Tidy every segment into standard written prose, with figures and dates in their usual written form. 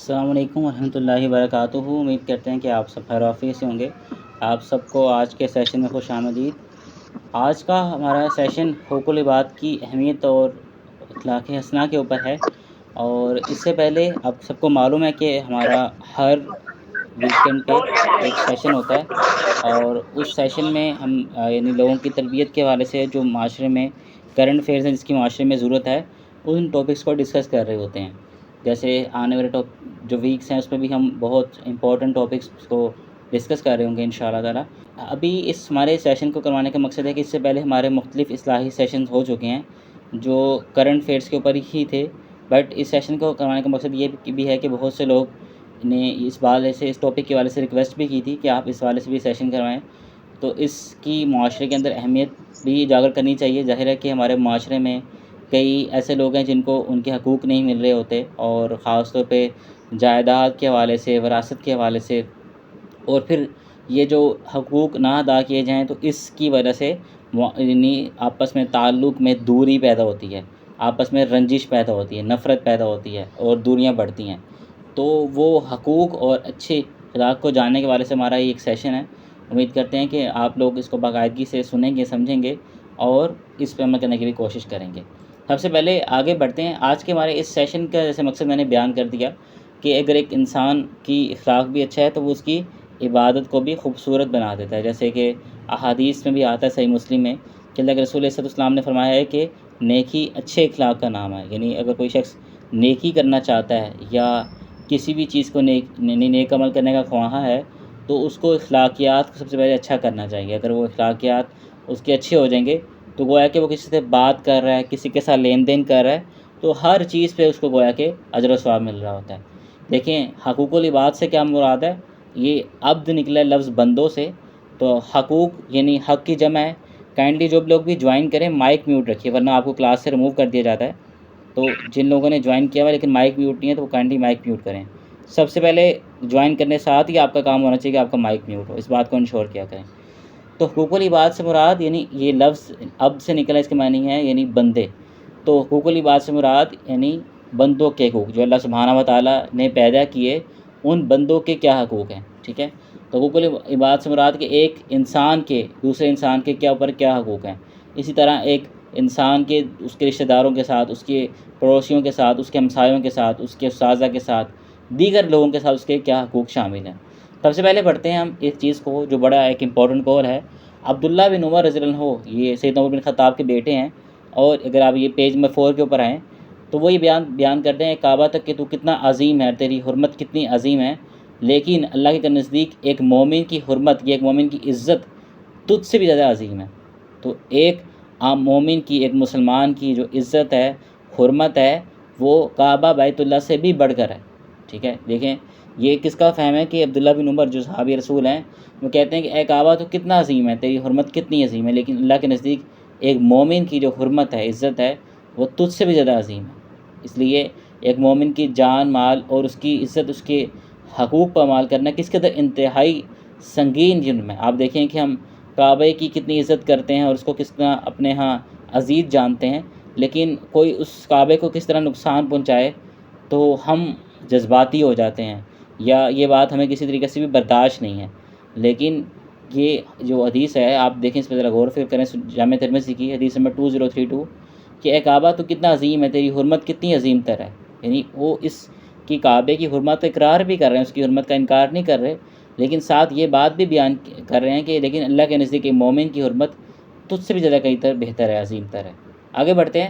السلام علیکم ورحمۃ اللہ وبرکاتہ۔ امید کرتے ہیں کہ آپ سب خیر و عافیت سے ہوں گے۔ آپ سب کو آج کے سیشن میں خوش آمدید۔ آج کا ہمارا سیشن حقوق العباد کی اہمیت اور اخلاق حسنہ کے اوپر ہے، اور اس سے پہلے آپ سب کو معلوم ہے کہ ہمارا ہر ویکینڈ پہ ایک سیشن ہوتا ہے، اور اس سیشن میں ہم یعنی لوگوں کی تربیت کے حوالے سے جو معاشرے میں کرنٹ افیئرز ہیں، جس کی معاشرے میں ضرورت ہے، ان ٹاپکس کو ڈسکس کر رہے ہوتے ہیں۔ جیسے آنے والے جو ویکس ہیں اس میں بھی ہم بہت امپورٹنٹ ٹاپکس کو ڈسکس کر رہے ہوں گے انشاءاللہ تعالیٰ۔ ابھی اس ہمارے سیشن کو کروانے کا مقصد ہے کہ اس سے پہلے ہمارے مختلف اصلاحی سیشنز ہو چکے ہیں جو کرنٹ افیئرس کے اوپر ہی تھے، بٹ اس سیشن کو کروانے کا مقصد یہ بھی ہے کہ بہت سے لوگ نے اس حوالے سے اس ٹاپک کے حوالے سے ریکویسٹ بھی کی تھی کہ آپ اس حوالے سے بھی سیشن کروائیں، تو اس کی معاشرے کے اندر اہمیت بھی اجاگر کرنی چاہیے۔ ظاہر ہے کہ ہمارے معاشرے میں کئی ایسے لوگ ہیں جن کو ان کے حقوق نہیں مل رہے ہوتے، اور خاص طور پہ جائیداد کے حوالے سے، وراثت کے حوالے سے، اور پھر یہ جو حقوق نہ ادا کیے جائیں تو اس کی وجہ سے یعنی آپس میں تعلق میں دوری پیدا ہوتی ہے، آپس میں رنجش پیدا ہوتی ہے، نفرت پیدا ہوتی ہے اور دوریاں بڑھتی ہیں۔ تو وہ حقوق اور اچھے اخلاق کو جاننے کے حوالے سے ہمارا یہ ایک سیشن ہے۔ امید کرتے ہیں کہ آپ لوگ اس کو باقاعدگی سے سنیں گے، سمجھیں گے اور اس پہ عمل کرنے کی بھی کوشش کریں گے۔ سب سے پہلے آگے بڑھتے ہیں۔ آج کے ہمارے اس سیشن کا جیسے مقصد میں نے بیان کر دیا کہ اگر ایک انسان کی اخلاق بھی اچھا ہے تو وہ اس کی عبادت کو بھی خوبصورت بنا دیتا ہے، جیسے کہ احادیث میں بھی آتا ہے صحیح مسلم میں کہ اللہ کے رسول صلی اللہ علیہ وسلم نے فرمایا ہے کہ نیکی اچھے اخلاق کا نام ہے۔ یعنی اگر کوئی شخص نیکی کرنا چاہتا ہے یا کسی بھی چیز کو نیک عمل کرنے کا خواہاں ہے تو اس کو اخلاقیات کو سب سے پہلے اچھا کرنا چاہیے۔ اگر وہ اخلاقیات اس کے اچھے ہو جائیں گے تو گویا کہ وہ کسی سے بات کر رہا ہے، کسی کے ساتھ لین دین کر رہا ہے، تو ہر چیز پہ اس کو گویا کہ اجر و ثواب مل رہا ہوتا ہے۔ دیکھیں حقوق العباد سے کیا مراد ہے، یہ عبد نکلا ہے لفظ بندوں سے، تو حقوق یعنی حق کی جمع ہے۔ کائنڈلی جو لوگ بھی جوائن کریں مائک میوٹ رکھیے ورنہ آپ کو کلاس سے ریموو کر دیا جاتا ہے۔ تو جن لوگوں نے جوائن کیا ہوا لیکن مائک میوٹ نہیں ہے تو وہ کائنڈلی مائک میوٹ کریں۔ سب سے پہلے جوائن کرنے ساتھ ہی آپ کا کام ہونا چاہیے کہ آپ کا مائک میوٹ ہو، اس بات کو انشور کیا کریں۔ تو حقوق العباد سے مراد یعنی یہ لفظ اب سے نکلا، اس کے معنی ہے یعنی بندے۔ تو حقوق العباد سے مراد یعنی بندوں کے حقوق جو اللہ سبحانہ و تعالیٰ نے پیدا کیے، ان بندوں کے کیا حقوق ہیں، ٹھیک ہے۔ تو حقوق العباد سے مراد کہ ایک انسان کے دوسرے انسان کے کیا اوپر کیا حقوق ہیں، اسی طرح ایک انسان کے اس کے رشتہ داروں کے ساتھ، اس کے پڑوسیوں کے ساتھ، اس کے ہمسایوں کے ساتھ، اس کے اساتذہ کے ساتھ، دیگر لوگوں کے ساتھ اس کے کیا حقوق شامل ہیں۔ سب سے پہلے پڑھتے ہیں ہم اس چیز کو جو بڑا ایک امپورٹنٹ کور ہے۔ عبداللہ بن عمر رضی اللہ عنہ یہ سیدنا عمر بن خطاب کے بیٹے ہیں، اور اگر آپ یہ پیج نمبر 4 کے اوپر آئیں تو وہ یہ بیان کرتے ہیں کعبہ تک کہ تو کتنا عظیم ہے، تیری حرمت کتنی عظیم ہے، لیکن اللہ کے نزدیک ایک مومن کی حرمت یا ایک مومن کی عزت تجھ سے بھی زیادہ عظیم ہے۔ تو ایک عام مومن کی، ایک مسلمان کی جو عزت ہے، حرمت ہے، وہ کعبہ بیت اللہ سے بھی بڑھ کر ہے، ٹھیک ہے۔ دیکھیں یہ کس کا فہم ہے کہ عبداللہ بن عمر جو صحابی رسول ہیں وہ کہتے ہیں کہ اے کعبہ تو کتنا عظیم ہے، تیری حرمت کتنی عظیم ہے، لیکن اللہ کے نزدیک ایک مومن کی جو حرمت ہے، عزت ہے، وہ تجھ سے بھی زیادہ عظیم ہے۔ اس لیے ایک مومن کی جان مال اور اس کی عزت، اس کے حقوق پر عمل کرنا کس قدر انتہائی سنگین جرم ہے۔ آپ دیکھیں کہ ہم کعبے کی کتنی عزت کرتے ہیں اور اس کو کس طرح اپنے ہاں عزیز جانتے ہیں، لیکن کوئی اس کعبے کو کس طرح نقصان پہنچائے تو ہم جذباتی ہو جاتے ہیں، یا یہ بات ہمیں کسی طریقے سے بھی برداشت نہیں ہے۔ لیکن یہ جو حدیث ہے آپ دیکھیں، اس پہ ذرا غور و فکر کریں، جامع ترمذی کی حدیث نمبر 2032 کہ اے کعبہ تو کتنا عظیم ہے، تیری حرمت کتنی عظیم تر ہے۔ یعنی وہ اس کی کعبے کی حرمت اقرار بھی کر رہے ہیں، اس کی حرمت کا انکار نہیں کر رہے، لیکن ساتھ یہ بات بھی بیان کر رہے ہیں کہ لیکن اللہ کے نزدیک ایک مومن کی حرمت تجھ سے بھی زیادہ کئی تر بہتر ہے، عظیم تر ہے۔ آگے بڑھتے ہیں۔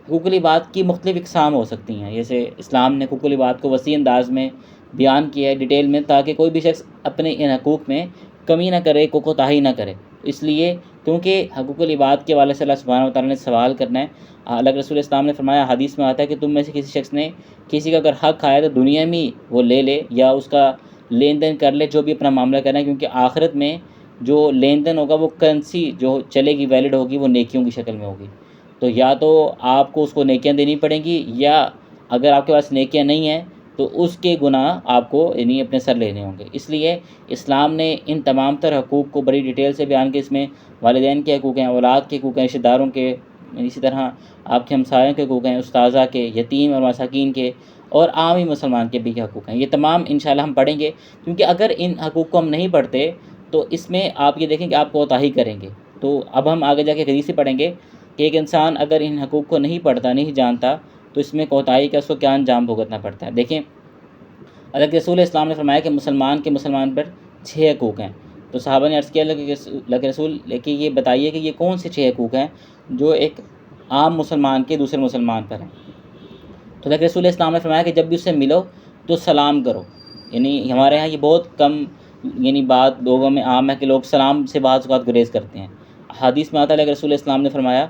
حقوق العباد کی مختلف اقسام ہو سکتی ہیں، جیسے اسلام نے حقوق العباد کو وسیع انداز میں بیان کیا ہے ڈیٹیل میں، تاکہ کوئی بھی شخص اپنے ان حقوق میں کمی نہ کرے، کوتاہی نہ کرے۔ اس لیے کیونکہ حقوق العباد کے والے سے اللہ سبحانہ و تعالیٰ نے سوال کرنا ہے۔ اللہ کے رسول اسلام نے فرمایا، حدیث میں آتا ہے کہ تم میں سے کسی شخص نے کسی کا اگر حق کھایا تو دنیا میں وہ لے لے یا اس کا لین دین کر لے، جو بھی اپنا معاملہ کرنا ہے، کیونکہ آخرت میں جو لین دین ہوگا وہ کرنسی جو چلے گی، ویلڈ ہوگی، وہ نیکیوں کی شکل میں ہوگی۔ تو یا تو آپ کو اس کو نیکیاں دینی پڑیں گی، یا اگر آپ کے پاس نیکیاں نہیں ہیں تو اس کے گناہ آپ کو یعنی اپنے سر لینے ہوں گے۔ اس لیے اسلام نے ان تمام تر حقوق کو بڑی ڈیٹیل سے بیان کیا۔ اس میں والدین کے حقوق ہیں، اولاد کے حقوق ہیں، رشتہ داروں کے، اسی طرح آپ کے ہمسایوں کے حقوق ہیں، استاذہ کے، یتیم اور مساکین کے، اور عام ہی مسلمان کے بھی حقوق ہیں۔ یہ تمام انشاءاللہ ہم پڑھیں گے، کیونکہ اگر ان حقوق کو ہم نہیں پڑھتے تو اس میں آپ یہ دیکھیں کہ آپ کوتاہی کریں گے۔ تو اب ہم آگے جا کے حدیث سے پڑھیں گے کہ ایک انسان اگر ان حقوق کو نہیں پڑھتا، نہیں جانتا، تو اس میں کوتاہی کا اس کو کیا انجام بھگتنا پڑتا ہے۔ دیکھیں اللہ کے رسول اسلام نے فرمایا کہ مسلمان پر 6 حقوق ہیں۔ تو صحابہ نے عرض کیا اللہ کے رسول کہ یہ بتائیے کہ یہ کون سے 6 حقوق ہیں جو ایک عام مسلمان کے دوسرے مسلمان پر ہیں۔ تو اللہ کے رسول اسلام نے فرمایا کہ جب بھی اس سے ملو تو سلام کرو۔ یعنی ہمارے ہاں یہ بہت کم بات لوگوں میں عام ہے کہ لوگ سلام سے بعض اوقات گریز کرتے ہیں۔ حدیث میں آتا ہے اللہ کے رسول اسلام نے فرمایا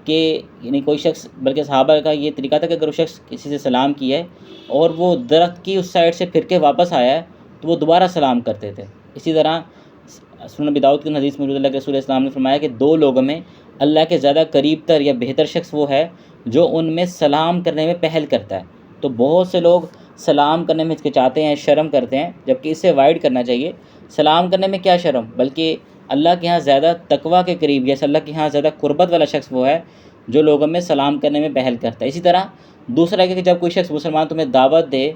کہ کوئی شخص، بلکہ صحابہ کا یہ طریقہ تھا کہ اگر وہ شخص کسی سے سلام کیا ہے اور وہ درخت کی اس سائڈ سے پھر کے واپس آیا ہے تو وہ دوبارہ سلام کرتے تھے۔ اسی طرح سنن ابی داؤد کی حدیث موجود، اللہ کے رسول اسلام نے فرمایا کہ 2 لوگوں میں اللہ کے زیادہ قریب تر یا بہتر شخص وہ ہے جو ان میں سلام کرنے میں پہل کرتا ہے۔ تو بہت سے لوگ سلام کرنے میں ہچکچاتے ہیں، شرم کرتے ہیں، جبکہ اس سے اوائڈ کرنا چاہیے۔ سلام کرنے میں کیا شرم، بلکہ اللہ کے ہاں زیادہ تقویٰ کے قریب یا اللہ کے ہاں زیادہ قربت والا شخص وہ ہے جو لوگوں میں سلام کرنے میں پہل کرتا ہے۔ اسی طرح دوسرا کہ جب کوئی شخص مسلمان تمہیں دعوت دے،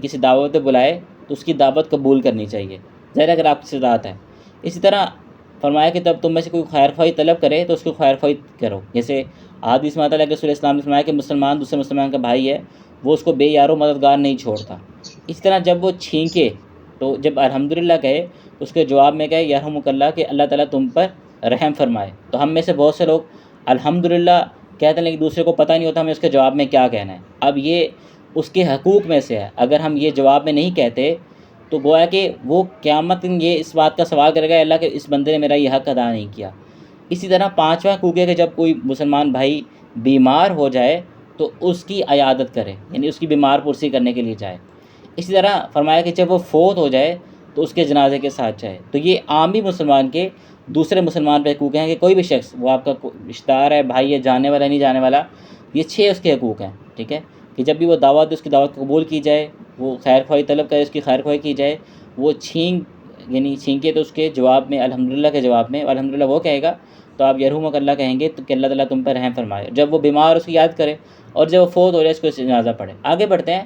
کسی دعوت پہ بلائے، تو اس کی دعوت قبول کرنی چاہیے، ظاہر اگر آپ کی استطاعت ہے۔ اسی طرح فرمایا کہ جب تم میں سے کوئی خیر خواہی طلب کرے تو اس کو خیر خواہی کرو۔ جیسے حدیث میں آتا ہے کہ رسول اسلام نے فرمایا کہ مسلمان دوسرے مسلمان کا بھائی ہے، وہ اس کو بے یار و مددگار نہیں چھوڑتا۔ اس طرح جب وہ چھینکے تو جب الحمدللہ کہے تو اس کے جواب میں کہے یرحمک اللہ، کہ اللہ تعالیٰ تم پر رحم فرمائے۔ تو ہم میں سے بہت سے لوگ الحمدللہ کہتے ہیں لیکن دوسرے کو پتہ نہیں ہوتا ہمیں اس کے جواب میں کیا کہنا ہے۔ اب یہ اس کے حقوق میں سے ہے، اگر ہم یہ جواب میں نہیں کہتے تو گویا کہ وہ قیامت یہ اس بات کا سوال کرے گا اللہ کہ اس بندے نے میرا یہ حق ادا نہیں کیا۔ اسی طرح 5واں حقوق ہے کہ جب کوئی مسلمان بھائی بیمار ہو جائے تو اس کی عیادت کرے، یعنی اس کی بیمار پرسی کرنے کے لیے جائے۔ اسی طرح فرمایا کہ جب وہ فوت ہو جائے تو اس کے جنازے کے ساتھ جائے۔ تو یہ عام ہی مسلمان کے دوسرے مسلمان پہ حقوق ہیں کہ کوئی بھی شخص، وہ آپ کا رشتہ دار ہے، بھائی ہے، جانے والا نہیں جانے والا، یہ 6 اس کے حقوق ہیں، ٹھیک ہے، کہ جب بھی وہ دعوت دے اس کی دعوت قبول کی جائے، وہ خیر خواہی طلب کرے اس کی خیر خواہی کی جائے، وہ چھینکے تو اس کے جواب میں الحمدللہ کے جواب میں الحمدللہ وہ کہے گا تو آپ یرحمک اللہ کہیں گے تو کہ اللہ تعالیٰ تم پر رحم فرمائے۔ جب وہ بیمار اس کی یاد کرے اور جب وہ فوت ہو جائے اس کو جنازہ پڑھے۔ آگے بڑھتے ہیں،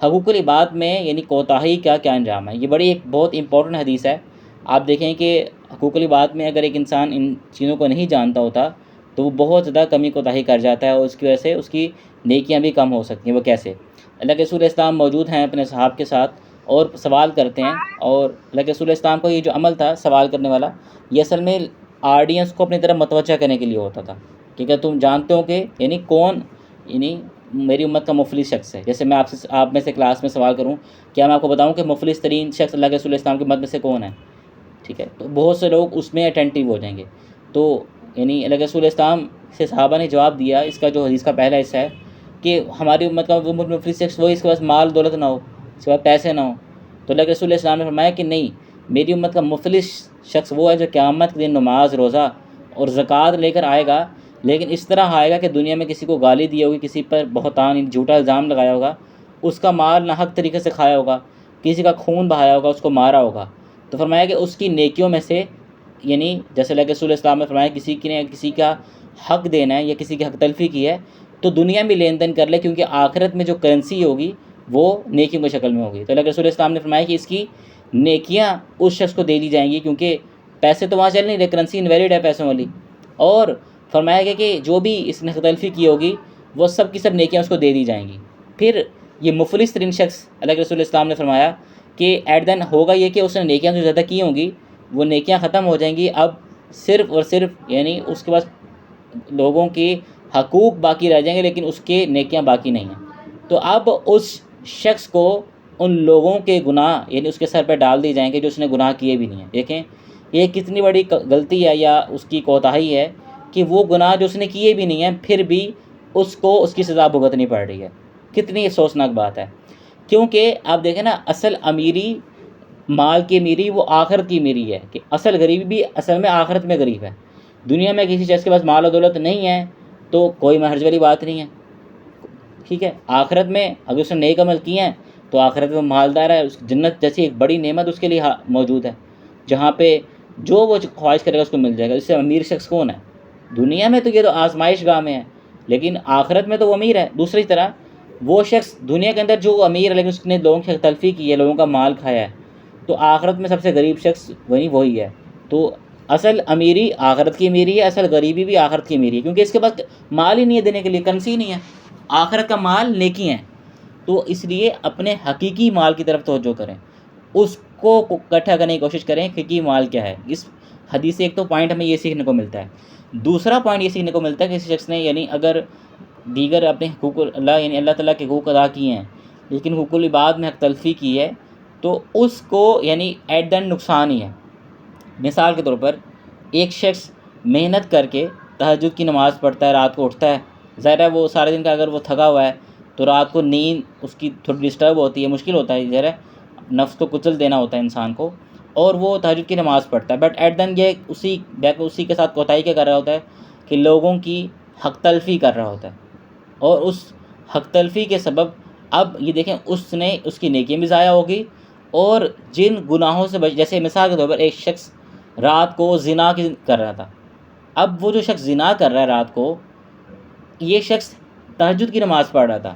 حقوق العباد میں کوتاہی کا کیا انجام ہے۔ یہ بڑی ایک بہت امپورٹنٹ حدیث ہے۔ آپ دیکھیں کہ حقوق العباد میں اگر ایک انسان ان چیزوں کو نہیں جانتا ہوتا تو وہ بہت زیادہ کمی کوتاہی کر جاتا ہے اور اس کی وجہ سے اس کی نیکیاں بھی کم ہو سکتی ہیں۔ وہ کیسے؟ اللہ کے رسول اسلام موجود ہیں اپنے صحاب کے ساتھ اور سوال کرتے ہیں، اور اللہ کے رسول اسلام کو یہ جو عمل تھا سوال کرنے والا، یہ اصل میں آڈینس کو اپنی طرف متوجہ کرنے کے لیے ہوتا تھا کہ کیا تم جانتے ہو کہ کون میری امت کا مفلس شخص ہے۔ جیسے میں آپ میں سے کلاس میں سوال کروں، کیا میں آپ کو بتاؤں کہ مفلس ترین شخص اللہ کے رسول اسلام کی امت میں سے کون ہے، ٹھیک ہے، تو بہت سے لوگ اس میں اٹینٹیو ہو جائیں گے۔ تو اللہ کے رسول اسلام سے صحابہ نے جواب دیا، اس کا جو حدیث کا پہلا حصہ ہے کہ ہماری امت کا وہ مفلس شخص وہی اس کے پاس مال دولت نہ ہو، اس کے پاس پیسے نہ ہو۔ تو اللہ کے رسول اسلام نے فرمایا کہ نہیں، میری امت کا مفلس شخص وہ ہے جو قیامت کے دن نماز، روزہ اور زکوٰۃ لے کر آئے گا، لیکن اس طرح آئے گا کہ دنیا میں کسی کو گالی دی ہوگی، کسی پر بہتان جھوٹا الزام لگایا ہوگا، اس کا مال ناحق طریقے سے کھایا ہوگا، کسی کا خون بہایا ہوگا، اس کو مارا ہوگا۔ تو فرمایا کہ اس کی نیکیوں میں سے جیسے اللہ کے رسول اسلام نے فرمایا کسی کا حق دینا ہے یا کسی کی حق تلفی کی ہے تو دنیا میں لین دین کر لے، کیونکہ آخرت میں جو کرنسی ہوگی وہ نیکیوں کی شکل میں ہوگی۔ تو اللہ کے رسول اسلام نے فرمایا کہ اس کی نیکیاں اس شخص کو دے دی جائیں گی، کیونکہ پیسے تو وہاں چل نہیں رہے، کرنسی انویلڈ ہے پیسوں والی، اور فرمایا گیا کہ جو بھی اس نے حق تلفی کی ہوگی وہ سب کی سب نیکیاں اس کو دے دی جائیں گی۔ پھر یہ مفلس ترین شخص اللہ کے رسول اسلام نے فرمایا کہ ایٹ دین ہوگا یہ کہ اس نے نیکیاں جو زیادہ کی ہوں گی وہ نیکیاں ختم ہو جائیں گی، اب صرف اور صرف اس کے پاس لوگوں کے حقوق باقی رہ جائیں گے لیکن اس کے نیکیاں باقی نہیں ہیں۔ تو اب اس شخص کو ان لوگوں کے گناہ اس کے سر پہ ڈال دی جائیں گے جو اس نے گناہ کیے بھی نہیں ہیں۔ دیکھیں یہ کتنی بڑی غلطی ہے یا اس کی کوتاہی ہے کہ وہ گناہ جو اس نے کیے بھی نہیں ہیں پھر بھی اس کو اس کی سزا بھگتنی پڑ رہی ہے۔ کتنی افسوسناک بات ہے، کیونکہ آپ دیکھیں نا، اصل امیری، مال کی امیری وہ آخرت کی امیری ہے، کہ اصل غریبی بھی اصل میں آخرت میں غریب ہے۔ دنیا میں کسی شخص کے پاس مال و دولت نہیں ہے تو کوئی محرج والی بات نہیں ہے، ٹھیک ہے، آخرت میں اگر اس نے نیک عمل کیے ہیں تو آخرت میں مالدار ہے، اس جنت جیسی ایک بڑی نعمت اس کے لیے موجود ہے، جہاں پہ جو وہ خواہش کرے گا اس کو مل جائے گا۔ اس سے امیر شخص کون ہے؟ دنیا میں تو یہ تو آزمائش گاہ میں ہے، لیکن آخرت میں تو وہ امیر ہے۔ دوسری طرح وہ شخص دنیا کے اندر جو امیر ہے لیکن اس نے لوگوں کی تلفی کی ہے، لوگوں کا مال کھایا ہے، تو آخرت میں سب سے غریب شخص وہی ہے۔ تو اصل امیری آخرت کی امیری ہے، اصل غریبی بھی آخرت کی امیری ہے، کیونکہ اس کے پاس مال ہی نہیں ہے دینے کے لیے، کرنسی ہی نہیں ہے۔ آخرت کا مال نیکی ہیں، تو اس لیے اپنے حقیقی مال کی طرف توجہ کریں، اس کو اکٹھا کرنے کی کوشش کریں۔ حقیقی مال کیا ہے؟ اس حدیث سے ایک تو پوائنٹ ہمیں یہ سیکھنے کو ملتا ہے۔ دوسرا پوائنٹ یہ سیکھنے کو ملتا ہے کہ کسی شخص نے یعنی اگر دیگر اپنے حقوق اللہ یعنی اللہ تعالیٰ کے حقوق ادا کیے ہیں لیکن حقوق العباد میں حق تلفی کی ہے، تو اس کو یعنی ایٹ دا اینڈ نقصان ہی ہے۔ مثال کے طور پر ایک شخص محنت کر کے تہجد کی نماز پڑھتا ہے، رات کو اٹھتا ہے، ظاہر ہے وہ سارے دن کا اگر وہ تھکا ہوا ہے تو رات کو نیند اس کی تھوڑی ڈسٹرب ہوتی ہے، مشکل ہوتا ہے، ظاہر ہے نفس کو کچل دینا ہوتا ہے انسان کو، اور وہ تہجد کی نماز پڑھتا ہے، بٹ ایٹ دین یہ اسی کے ساتھ کوتاہی کیا کر رہا ہوتا ہے کہ لوگوں کی حق تلفی کر رہا ہوتا ہے، اور اس حق تلفی کے سبب اب یہ دیکھیں اس کی نیکیاں بھی ضائع ہوگی، اور جن گناہوں سے جیسے مثال کے طور پر ایک شخص رات کو زنا کر رہا تھا، اب وہ جو شخص زنا کر رہا ہے رات کو، یہ شخص تہجد کی نماز پڑھ رہا تھا،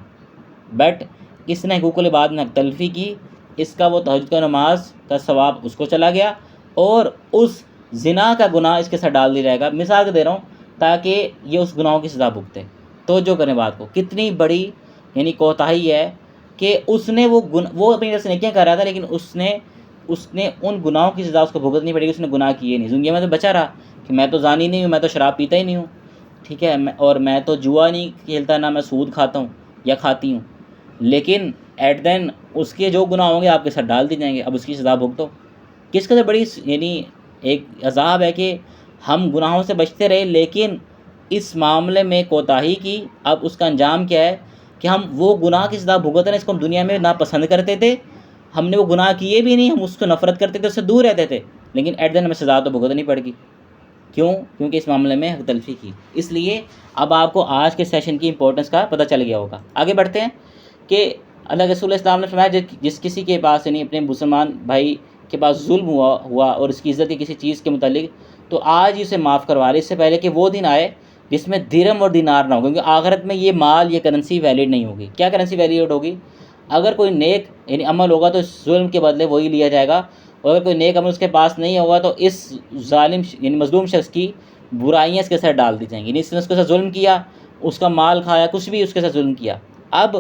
بٹ اس نے حقوق العباد میں حق تلفی کی، اس کا وہ تہجد کا نماز کا ثواب اس کو چلا گیا، اور اس زنا کا گناہ اس کے ساتھ ڈال دیا جائے گا۔ مثال دے رہا ہوں تاکہ یہ اس گناہوں کی سزا بھگتے۔ توجہ کریں بات کو، کتنی بڑی یعنی کوتاہی ہے کہ اس نے وہ اپنی طرف سے نیکیاں کر رہا تھا، لیکن اس نے ان گناہوں کی سزا اس کو بھگتنی پڑے گی، اس نے گناہ کیے نہیں، دنیا میں تو بچا رہا کہ میں تو زانی نہیں ہوں، میں تو شراب پیتا ہی نہیں ہوں، ٹھیک ہے، اور میں تو جوا نہیں کھیلتا، نہ میں سود کھاتا ہوں یا کھاتی ہوں، لیکن ایٹ دین اس کے جو گناہ ہوں گے آپ کے ساتھ ڈال دی جائیں گے، اب اس کی سزا بھگتو۔ کس قدر بڑی یعنی ایک عذاب ہے کہ ہم گناہوں سے بچتے رہے لیکن اس معاملے میں کوتاہی کی، اب اس کا انجام کیا ہے کہ ہم وہ گناہ کی سزا بھگت رہے ہیں، اس کو ہم دنیا میں ناپسند کرتے تھے، ہم نے وہ گناہ کیے بھی نہیں، ہم اس کو نفرت کرتے تھے، اس سے دور رہتے تھے، لیکن ایٹ دین ہمیں سزا تو بھگتنی پڑے گی۔ کیوں؟ کیونکہ اس معاملے میں حق تلفی کی۔ اس لیے اب آپ کو آج کے سیشن کی امپورٹنس کا پتہ چل گیا ہوگا۔ آگے بڑھتے ہیں کہ اللہ رسول اسلام نے فرمایا جس کسی کے پاس یعنی اپنے مسلمان بھائی کے پاس ظلم ہوا اور اس کی عزت کی کسی چیز کے متعلق، تو آج اسے معاف کروا لے، اس سے پہلے کہ وہ دن آئے جس میں درہم اور دینار نہ ہو، کیونکہ آخرت میں یہ مال یہ کرنسی ویلڈ نہیں ہوگی۔ کیا کرنسی ویلڈ ہوگی؟ اگر کوئی نیک یعنی عمل ہوگا تو اس ظلم کے بدلے وہی لیا جائے گا، اور اگر کوئی نیک عمل اس کے پاس نہیں ہوگا تو اس ظالم یعنی مظلوم شخص کی برائیاں اس کے ساتھ ڈال دی جائیں گی، یعنی اس نے اس کے ساتھ ظلم کیا، اس کا مال کھایا، کچھ بھی اس کے ساتھ ظلم کیا، اب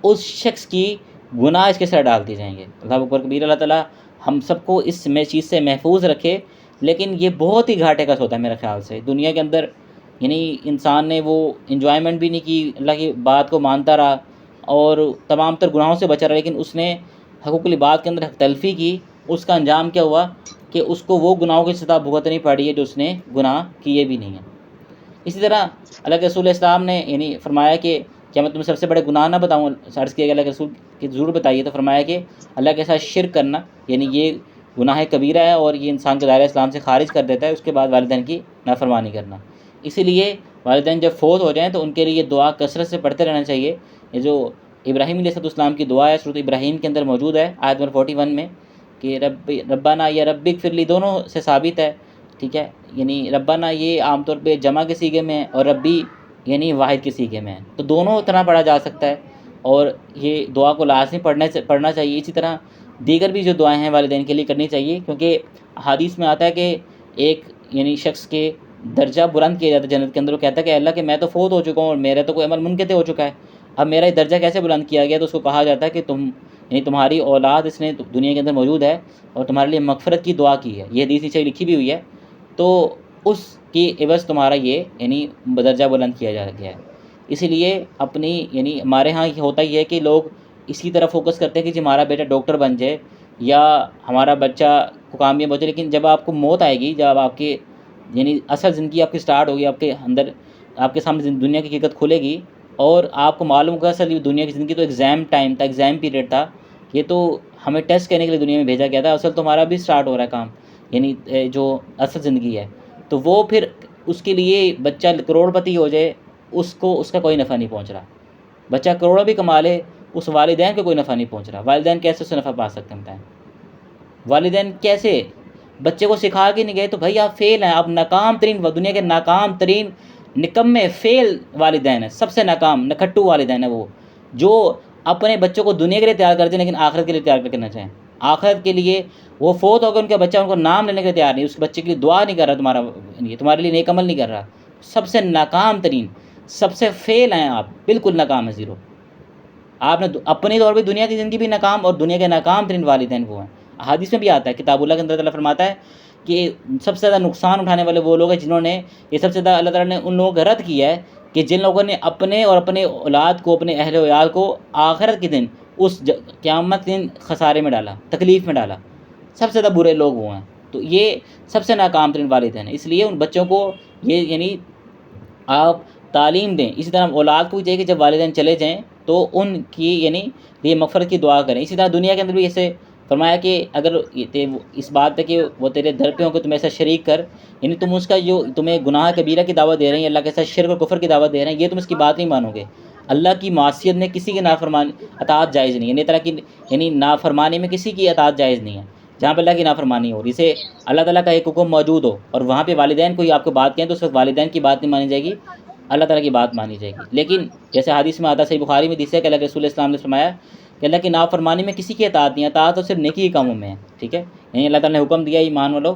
اس شخص کی گناہ اس کے ساتھ ڈال دی جائیں گے۔ اللہ اکبر کبیر۔ اللہ تعالیٰ ہم سب کو اس چیز سے محفوظ رکھے، لیکن یہ بہت ہی گھاٹے کا ہوتا ہے میرے خیال سے۔ دنیا کے اندر یعنی انسان نے وہ انجوائمنٹ بھی نہیں کی، اللہ کی بات کو مانتا رہا اور تمام تر گناہوں سے بچا رہا، لیکن اس نے حقوق العباد کے اندر حق تلفی کی، اس کا انجام کیا ہوا کہ اس کو وہ گناہوں کی سزا بھگتنی پڑی ہے جو اس نے گناہ کیے بھی نہیں ہیں۔ اسی طرح اللہ کے رسول اسلام نے یعنی فرمایا کہ کیا میں تمہیں سب سے بڑے گناہ نہ بتاؤں؟ عرض کیا کہ اللہ کے رسول کی ضرور بتائیے، تو فرمایا کہ اللہ کے ساتھ شرک کرنا یعنی یہ گناہ کبیرہ ہے اور یہ انسان کے دائرہ اسلام سے خارج کر دیتا ہے، اس کے بعد والدین کی نافرمانی کرنا۔ اسی لیے والدین جب فوت ہو جائیں تو ان کے لیے دعا کثرت سے پڑھتے رہنا چاہیے۔ یہ جو ابراہیم علیہ السلام کی دعا ہے سورۃ ابراہیم کے اندر موجود ہے آیت نمبر 41 میں کہ ربنا یا ربک اغفر لی، دونوں سے ثابت ہے، ٹھیک ہے، یعنی ربنا یہ عام طور پہ جمع کے صیغے میں ہے اور ربی یعنی واحد کے صیغے میں ہے، تو دونوں طرح پڑھا جا سکتا ہے، اور یہ دعا کو لازمی پڑھنا چاہیے۔ اسی طرح دیگر بھی جو دعائیں ہیں والدین کے لیے کرنی چاہیے، کیونکہ حدیث میں آتا ہے کہ ایک یعنی شخص کے درجہ بلند کیا جاتا ہے جنت کے اندر، وہ کہتا ہے کہ اللہ کہ میں تو فوت ہو چکا ہوں اور میرا تو کوئی عمل منقطع ہو چکا ہے، اب میرا یہ درجہ کیسے بلند کیا گیا؟ تو اس کو کہا جاتا ہے کہ یعنی تمہاری اولاد اس نے دنیا کے اندر موجود ہے اور تمہارے لیے مغفرت کی دعا کی ہے، یہ حدیث نیچے لکھی بھی ہوئی ہے، تو اس کی عوض تمہارا یہ یعنی درجہ بلند کیا جا گیا ہے۔ اسی لیے اپنی یعنی ہمارے ہاں یہ ہوتا ہی ہے کہ لوگ اسی طرح فوکس کرتے ہیں کہ جی ہمارا بیٹا ڈاکٹر بن جائے یا ہمارا بچہ کو کامیاب ہو جائے، لیکن جب آپ کو موت آئے گی، جب آپ کے یعنی اصل زندگی آپ کی سٹارٹ ہوگی، آپ کے اندر آپ کے سامنے دنیا کی حقیقت کھلے گی اور آپ کو معلوم ہوگا اصل یہ دنیا کی زندگی تو ایگزام ٹائم تھا، ایگزام پیریڈ تھا، یہ تو ہمیں ٹیسٹ کرنے کے لیے دنیا میں بھیجا گیا تھا، اصل تو ہمارا بھی سٹارٹ ہو رہا ہے کام، یعنی جو اصل زندگی ہے، تو وہ پھر اس کے لیے بچہ کروڑ پتی ہو جائے، اس کا کوئی نفع نہیں پہنچ رہا، بچہ کروڑوں بھی کما لے، اس والدین کو کوئی نفع نہیں پہنچ رہا۔ والدین کیسے اس سے نفع پا سکتے ہیں بتائیں؟ والدین کیسے بچے کو سکھا کے نہیں گئے تو بھائی آپ فیل ہیں، آپ ناکام ترین، دنیا کے ناکام ترین نکمے فیل والدین ہیں، سب سے ناکام نکھٹو والدین ہیں وہ، جو اپنے بچوں کو دنیا کے لیے تیار کرتے ہیں لیکن آخرت کے لیے تیار کرنا چاہیں۔ آخرت کے لیے وہ فوت ہو گیا ان کا بچہ، ان کو نام لینے کے لیے تیار نہیں، اس بچے کے لیے دعا نہیں کر رہا، تمہارے لیے نیک عمل نہیں کر رہا۔ سب سے ناکام ترین، سب سے فیل ہیں آپ، بالکل ناکام ہے، زیرو۔ آپ نے اپنی طور پہ دنیا کی زندگی بھی ناکام، اور دنیا کے ناکام ترین والدین وہ ہیں۔ حدیث میں بھی آتا ہے، کتاب اللہ کے اندر تعالیٰ فرماتا ہے کہ سب سے زیادہ نقصان اٹھانے والے وہ لوگ ہیں جنہوں نے، یہ سب سے زیادہ اللہ تعالیٰ نے ان لوگوں کا رد کیا ہے کہ جن لوگوں نے اپنے اور اپنے اولاد کو، اپنے اہل و عیال کو آخرت کے دن، اس قیامت کے دن خسارے میں ڈالا، تکلیف میں ڈالا۔ سب سے زیادہ برے لوگ وہ ہیں۔ تو یہ سب سے ناکام ترین والدین ہیں۔ اس لیے ان بچوں کو یہ یعنی آپ تعلیم دیں۔ اسی طرح اولاد کو بھی چاہیے کہ جب والدین چلے جائیں تو ان کی یعنی یہ مغفرت کی دعا کریں۔ اسی طرح دنیا کے اندر بھی ایسے فرمایا کہ اگر اس بات پہ کہ وہ تیرے در پہ ہوں کہ تم ایسا شریک کر، یعنی تم اس کا جو تمہیں گناہ کبیرہ کی دعوت دے رہے ہیں، اللہ کے ساتھ شرک اور کفر کی دعوت دے رہے ہیں، یہ تم اس کی بات نہیں مانو گے۔ اللہ کی معصیت میں کسی کی اطاعت جائز نہیں ہے، یعنی طرح کی یعنی نافرمانی میں کسی کی اطاعت جائز نہیں ہے جہاں پہ اللہ کی نافرمانی ہو، جسے اللہ تعالیٰ کا ایک حکم موجود ہو اور وہاں پہ والدین کوئی آپ کو بات کہیں تو اس وقت والدین کی بات نہیں مانی جائے گی، اللہ تعالیٰ کی بات مانی جائے گی۔ لیکن جیسے حدیث میں آتا ہے، صحیح بخاری میں حدیث ہے کہ اللہ کے رسول اسلام نے فرمایا کہ اللہ کی نافرمانی میں کسی کی اطاعت نہیں ہے، اطاعت تو صرف نیکی کے کاموں میں ہے، ٹھیک ہے؟ یعنی اللہ تعالیٰ نے حکم دیا ایمان والو،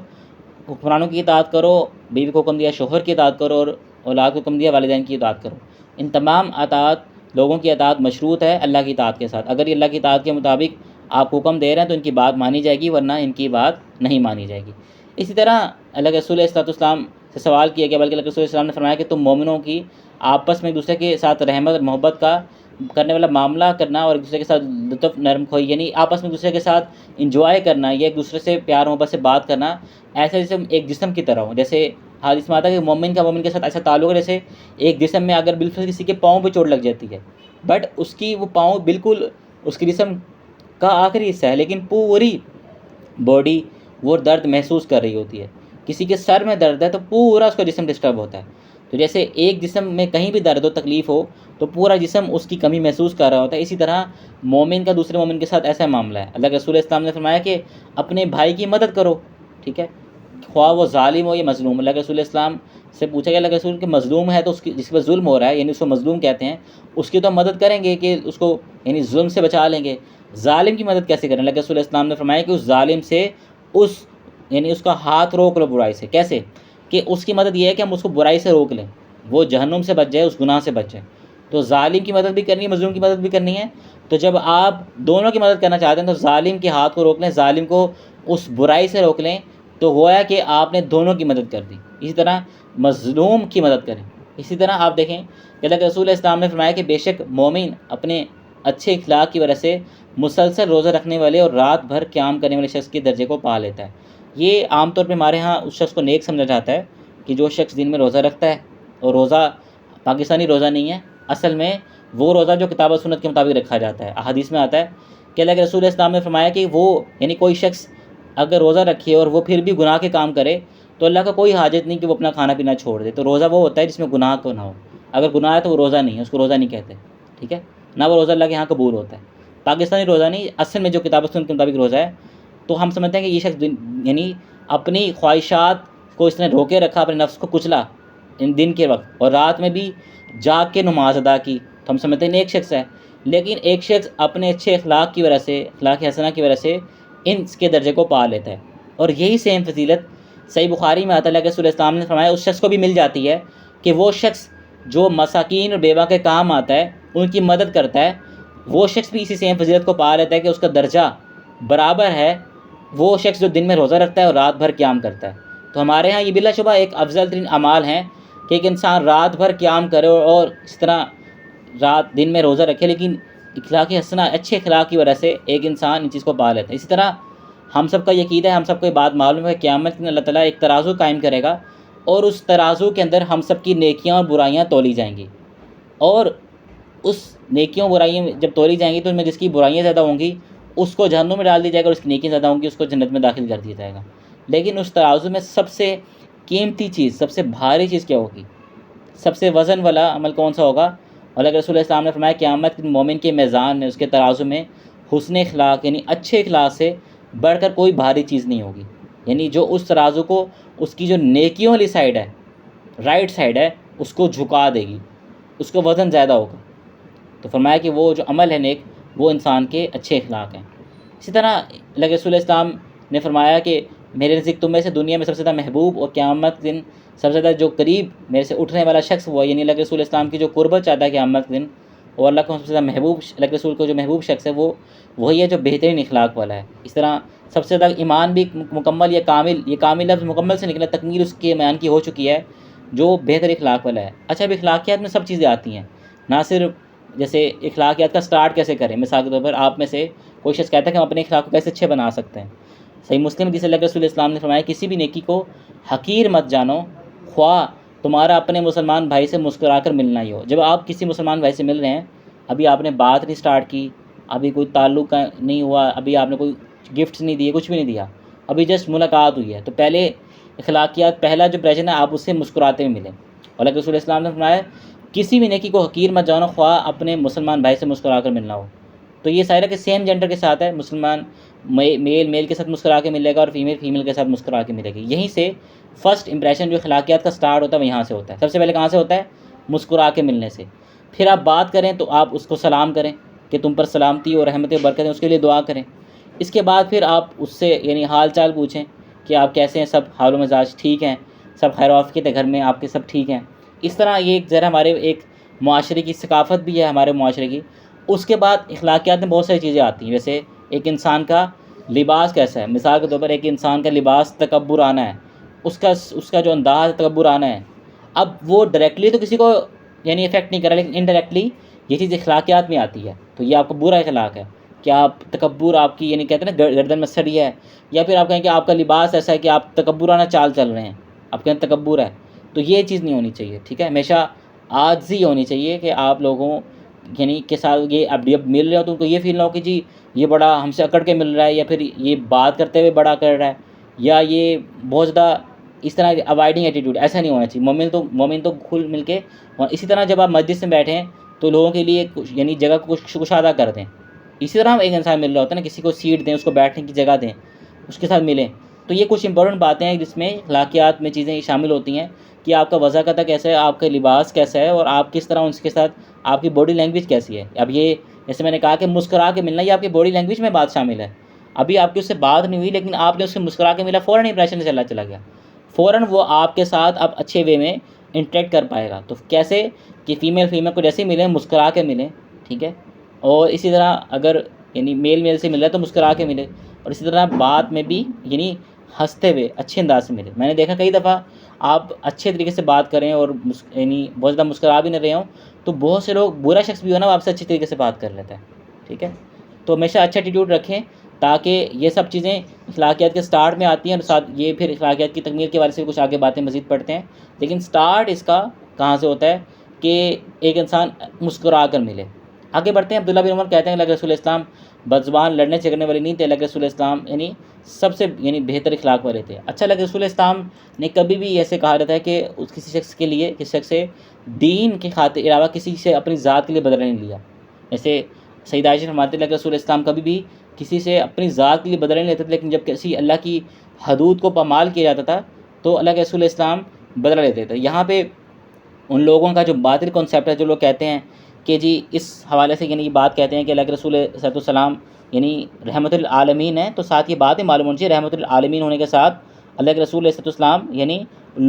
حکمرانوں کی اطاعت کرو، بیوی کو حکم دیا شوہر کی اطاعت کرو، اور اولاد کو حکم دیا والدین کی اطاعت کرو۔ ان تمام اطاعت، لوگوں کی اطاعت مشروط ہے اللہ کی اطاعت کے ساتھ۔ اگر یہ اللہ کی اطاعت کے مطابق آپ حکم دے رہے ہیں تو ان کی بات مانی جائے گی، ورنہ ان کی بات نہیں مانی جائے گی۔ اسی طرح اللہ کے رسول صلی اللہ علیہ وسلم سے سوال کیا گیا، بلکہ اللہ کے رسول صلی اللہ علیہ وسلم نے فرمایا کہ تم مومنوں کی آپس میں ایک دوسرے کے ساتھ رحمت اور محبت کا کرنے والا معاملہ کرنا، اور ایک دوسرے کے ساتھ لطف نرم خوئی، یعنی آپس میں ایک دوسرے کے ساتھ انجوائے کرنا، یا ایک دوسرے سے پیار محبت سے بات کرنا، ایسا جیسے ایک جسم کی طرح ہو۔ جیسے حدیث میں آتا ہے کہ مومن کا مومن کے ساتھ ایسا تعلق ہے جیسے ایک جسم میں اگر بالکل کسی کے پاؤں پہ چوٹ لگ جاتی ہے، بٹ اس کی وہ پاؤں بالکل اس کی جسم کا آخری حصہ ہے، لیکن پوری باڈی وہ درد محسوس کر رہی ہوتی ہے۔ کسی کے سر میں درد ہے تو پورا اس کا جسم ڈسٹرب ہوتا ہے۔ تو جیسے ایک جسم میں کہیں بھی درد ہو، تکلیف ہو، تو پورا جسم اس کی کمی محسوس کر رہا ہوتا ہے۔ اسی طرح مومن کا دوسرے مومن کے ساتھ ایسا معاملہ ہے۔ اللہ کے رسول اسلام نے فرمایا کہ اپنے بھائی کی مدد کرو، ٹھیک ہے، خواہ وہ ظالم ہو یا مظلوم۔ اللہ کے رسول اسلام سے پوچھا گیا، اللہ کے رسول کہ مظلوم ہے تو اس کی، جس پر ظلم ہو رہا ہے، یعنی اس کو مظلوم کہتے ہیں، اس کی تو ہم مدد کریں گے کہ اس کو یعنی ظلم سے بچا لیں گے، ظالم کی مدد کیسے کریں؟ اللہ کے رسول اسلام نے فرمایا کہ اس ظالم سے یعنی اس کا ہاتھ روک لو برائی سے۔ کیسے؟ کہ اس کی مدد یہ ہے کہ ہم اس کو برائی سے روک لیں، وہ جہنم سے بچ جائے، اس گناہ سے بچ جائے۔ تو ظالم کی مدد بھی کرنی ہے، مظلوم کی مدد بھی کرنی ہے۔ تو جب آپ دونوں کی مدد کرنا چاہتے ہیں تو ظالم کے ہاتھ کو روک لیں، ظالم کو اس برائی سے روک لیں، تو گویا کہ آپ نے دونوں کی مدد کر دی۔ اسی طرح مظلوم کی مدد کریں۔ اسی طرح آپ دیکھیں کہ اللہ کے رسول اسلام نے فرمایا کہ بے شک مومن اپنے اچھے اخلاق کی وجہ سے مسلسل روزہ رکھنے والے اور رات بھر قیام کرنے والے شخص کے درجے کو پا لیتا ہے۔ یہ عام طور پہ ہمارے ہاں اس شخص کو نیک سمجھا جاتا ہے کہ جو شخص دن میں روزہ رکھتا ہے، اور روزہ پاکستانی روزہ نہیں ہے، اصل میں وہ روزہ جو کتاب و سنت کے مطابق رکھا جاتا ہے۔ احادیث میں آتا ہے کہ اللہ کے رسول اسلام نے فرمایا کہ وہ یعنی کوئی شخص اگر روزہ رکھے اور وہ پھر بھی گناہ کے کام کرے تو اللہ کا کوئی حاجت نہیں کہ وہ اپنا کھانا پینا چھوڑ دے۔ تو روزہ وہ ہوتا ہے جس میں گناہ کو نہ ہو، اگر گناہ ہے تو وہ روزہ نہیں ہے، اس کو روزہ نہیں کہتے، ٹھیک ہے، نہ وہ روزہ اللہ کے یہاں قبول ہوتا ہے۔ پاکستانی روزہ نہیں، اصل میں جو کتاب و سنت کے مطابق روزہ ہے۔ تو ہم سمجھتے ہیں کہ یہ شخص یعنی اپنی خواہشات کو اس نے روکے رکھا، اپنے نفس کو کچلا ان دن کے وقت، اور رات میں بھی جاگ کے نماز ادا کی، تو ہم سمجھتے ہیں نیک شخص ہے۔ لیکن ایک شخص اپنے اچھے اخلاق کی وجہ سے، اخلاق حسنہ کی وجہ سے ان کے درجے کو پا لیتا ہے۔ اور یہی سیم فضیلت صحیح بخاری میں آتا ہے، اللہ کے رسول اسلام نے فرمایا اس شخص کو بھی مل جاتی ہے کہ وہ شخص جو مساکین اور بیوہ کے کام آتا ہے، ان کی مدد کرتا ہے، وہ شخص بھی اسی سیم فضیلت کو پا لیتا ہے کہ اس کا درجہ برابر ہے وہ شخص جو دن میں روزہ رکھتا ہے اور رات بھر قیام کرتا ہے۔ تو ہمارے ہاں یہ بلا شبہ ایک افضل ترین اعمال ہیں کہ ایک انسان رات بھر قیام کرے اور اس طرح دن میں روزہ رکھے، لیکن اخلاقی حسنہ، اچھے اخلاق کی وجہ سے ایک انسان ان چیز کو پا لیتا ہے۔ اسی طرح ہم سب کا یقین ہے، ہم سب کو یہ بات معلوم ہے کہ قیامت میں اللہ تعالیٰ ایک ترازو قائم کرے گا، اور اس ترازو کے اندر ہم سب کی نیکیاں اور برائیاں تولی جائیں گی، اور اس نیکیوں برائیاں جب تولی جائیں گی تو ان میں جس کی برائیاں زیادہ ہوں گی اس کو جہنم میں ڈال دیا جائے گا، اور اس کی نیکیاں زیادہ ہوں گی اس کو جنت میں داخل کر دیا جائے گا۔ لیکن اس ترازو میں سب سے قیمتی چیز، سب سے بھاری چیز کیا ہوگی؟ سب سے وزن والا عمل کون سا ہوگا؟ اللہ کے رسول السلام نے فرمایا قیامت کے مومن کے میزان میں، اس کے ترازو میں حسن اخلاق یعنی اچھے اخلاق سے بڑھ کر کوئی بھاری چیز نہیں ہوگی۔ یعنی جو اس ترازو کو اس کی جو نیکیوں والی سائڈ ہے، رائٹ سائڈ ہے، اس کو جھکا دے گی، اس کو وزن زیادہ ہوگا۔ تو فرمایا کہ وہ جو عمل ہے نیک، وہ انسان کے اچھے اخلاق ہیں۔ اسی طرح اللہ رسول اسلام نے فرمایا کہ میرے نزدیک تم میں سے دنیا میں سب سے زیادہ محبوب اور قیامت دن سب سے زیادہ جو قریب میرے سے اٹھنے والا شخص وہ ہے، یعنی اللہ رسول اسلام کی جو قربت چاہتا ہے قیامت دن، اور اللہ کو سب سے زیادہ محبوب، اللہ رسول کو جو محبوب شخص ہے وہ وہی ہے جو بہترین اخلاق والا ہے۔ اس طرح سب سے زیادہ ایمان بھی مکمل یا کامل، یہ کامل لفظ مکمل سے نکلا، تکمیل اس کے بیان کی ہو چکی ہے، جو بہتر اخلاق والا ہے۔ اچھا، اب اخلاقیات میں سب چیزیں آتی ہیں، نہ صرف جیسے اخلاقیات کا سٹارٹ کیسے کریں۔ مثال کے طور پر آپ میں سے کوئی شخص کہتا ہے کہ ہم اپنے اخلاق کو کیسے اچھے بنا سکتے ہیں۔ صحیح مسلم حدیث اللہ کے رسول اسلام نے فرمایا کسی بھی نیکی کو حقیر مت جانو، خواہ تمہارا اپنے مسلمان بھائی سے مسکرا کر ملنا ہی ہو۔ جب آپ کسی مسلمان بھائی سے مل رہے ہیں، ابھی آپ نے بات نہیں سٹارٹ کی، ابھی کوئی تعلق نہیں ہوا، ابھی آپ نے کوئی گفٹس نہیں دیے، کچھ بھی نہیں دیا، ابھی جسٹ ملاقات ہوئی ہے، تو پہلے اخلاقیات، پہلا جو پریشن ہے، آپ اس سے مسکراتے ہوئے ملیں۔ اور اللہ کے رسول اسلام نے فرمایا کسی بھی نیکی کو حقیر مت جانو، خواہ اپنے مسلمان بھائی سے مسکرا کر ملنا ہو۔ تو یہ ظاہر ہے کہ سیم جینڈر کے ساتھ ہے، مسلمان میل کے ساتھ مسکرا کے ملے گا اور فیمیل کے ساتھ مسکرا کے ملے گی۔ یہیں سے فرسٹ امپریشن جو اخلاقیات کا سٹارٹ ہوتا ہے وہ یہاں سے ہوتا ہے۔ سب سے پہلے کہاں سے ہوتا ہے؟ مسکرا کے ملنے سے۔ پھر آپ بات کریں تو آپ اس کو سلام کریں کہ تم پر سلامتی اور رحمت و برکت، اس کے لیے دعا کریں۔ اس کے بعد پھر آپ اس سے یعنی حال چال پوچھیں کہ آپ کیسے ہیں، سب حال و مزاج ٹھیک ہیں، سب خیر و عافیت ہے، گھر میں آپ کے سب ٹھیک ہیں۔ اس طرح یہ ایک ذرا ہمارے ایک معاشرے کی ثقافت بھی ہے، ہمارے معاشرے کی۔ اس کے بعد اخلاقیات میں بہت ساری چیزیں آتی ہیں، جیسے ایک انسان کا لباس کیسا ہے۔ مثال کے طور پر ایک انسان کا لباس تکبرانہ ہے، اس کا جو انداز تکبرانہ ہے۔ اب وہ ڈائریکٹلی تو کسی کو یعنی افیکٹ نہیں کر رہا، لیکن انڈائریکٹلی یہ چیز اخلاقیات میں آتی ہے، تو یہ آپ کا برا اخلاق ہے کہ آپ تکبر، آپ کی یعنی کہتے ہیں نا گردن میں سڑی ہے، یا پھر آپ کہیں کہ آپ کا لباس ایسا ہے کہ آپ تکبرانہ چال چل رہے ہیں، آپ کہیں تکبر ہے، تو یہ چیز نہیں ہونی چاہیے، ٹھیک ہے۔ ہمیشہ عاجزی ہونی چاہیے کہ آپ لوگوں یعنی کے ساتھ یہ اب جب مل رہے ہو تو ان کو یہ فیل نہ ہو کہ جی یہ بڑا ہم سے اکڑ کے مل رہا ہے، یا پھر یہ بات کرتے ہوئے بڑا کر رہا ہے، یا یہ بہت زیادہ اس طرح اوائڈنگ ایٹیٹیوڈ، ایسا نہیں ہونا چاہیے۔ مومن تو کھل مل کے، اور اسی طرح جب آپ مسجد میں بیٹھیں تو لوگوں کے لیے یعنی جگہ کو کشادہ کر دیں۔ اسی طرح ایک انسان مل رہا ہوتا ہے نا، کسی کو سیٹ دیں، اس کو بیٹھنے کی جگہ دیں، اس کے ساتھ ملیں۔ تو یہ کچھ امپورٹنٹ باتیں ہیں جس میں اخلاقیات میں چیزیں شامل ہوتی ہیں کہ آپ کا وضاقتہ کیسا ہے، آپ کا لباس کیسا ہے، اور آپ کس طرح اس کے ساتھ آپ کی باڈی لینگویج کیسی ہے۔ اب یہ جیسے میں نے کہا کہ مسکرا کے ملنا، یہ آپ کی باڈی لینگویج میں بات شامل ہے۔ ابھی آپ کی اس سے بات نہیں ہوئی، لیکن آپ نے اس سے مسکرا کے ملا، فوراً امپریشن سے چلا گیا، فوراً وہ آپ کے ساتھ اب اچھے وے میں انٹریکٹ کر پائے گا۔ تو کیسے کہ فیمیل کو جیسے ملیں مسکرا کے ملیں، ٹھیک ہے۔ اور اسی طرح اگر یعنی میل سے مل رہا ہے تو مسکرا کے ملے، اور اسی طرح بات میں بھی یعنی ہنستے ہوئے اچھے انداز سے ملے۔ میں نے دیکھا کئی دفعہ آپ اچھے طریقے سے بات کریں اور یعنی بہت زیادہ مسکرا بھی نہ رہے ہوں، تو بہت سے لوگ، برا شخص بھی ہو نا، وہ آپ سے اچھے طریقے سے بات کر لیتا ہے، ٹھیک ہے۔ تو ہمیشہ اچھا ایٹیٹیوڈ رکھیں، تاکہ یہ سب چیزیں اخلاقیات کے سٹارٹ میں آتی ہیں، اور ساتھ یہ پھر اخلاقیات کی تکمیل کے بارے سے کچھ آگے باتیں مزید پڑھتے ہیں۔ لیکن سٹارٹ اس کا کہاں سے ہوتا ہے کہ ایک انسان مسکرا کر ملے۔ آگے بڑھتے ہیں۔ عبداللہ بن عمر کہتے ہیں اللہ کے رسول اسلام بدزبان لڑنے جھگڑنے والے نہیں تھے، اللہ کے رسول اسلام یعنی سب سے یعنی بہتر اخلاق والے تھے۔ اچھا، اللہ کے رسول اسلام نے کبھی بھی ایسے کہا رہتا ہے کہ کسی شخص کے لیے، کسی شخص سے دین کی خاطر علاوہ کسی سے اپنی ذات کے لیے بدلہ نہیں لیا۔ جیسے سیدہ عائشہ فرماتے ہیں اللہ کے رسول اسلام کبھی بھی کسی سے اپنی ذات کے لیے بدلہ نہیں لیتے تھے، لیکن جب کسی اللہ کی حدود کو پامال کیا جاتا تھا تو اللہ کے رسول اسلام بدلہ لیتے تھے۔ یہاں پہ ان لوگوں کا جو باطل کنسیپٹ ہے، جو لوگ کہتے ہیں کہ جی اس حوالے سے یعنی یہ بات کہتے ہیں کہ اللہ کے رسول صلی اللہ علیہ وسلم یعنی رحمت للعالمین ہے، تو ساتھ یہ بات معلوم ہونی چاہیے رحمت للعالمین ہونے کے ساتھ اللہ کے رسول صلی اللہ علیہ وسلم یعنی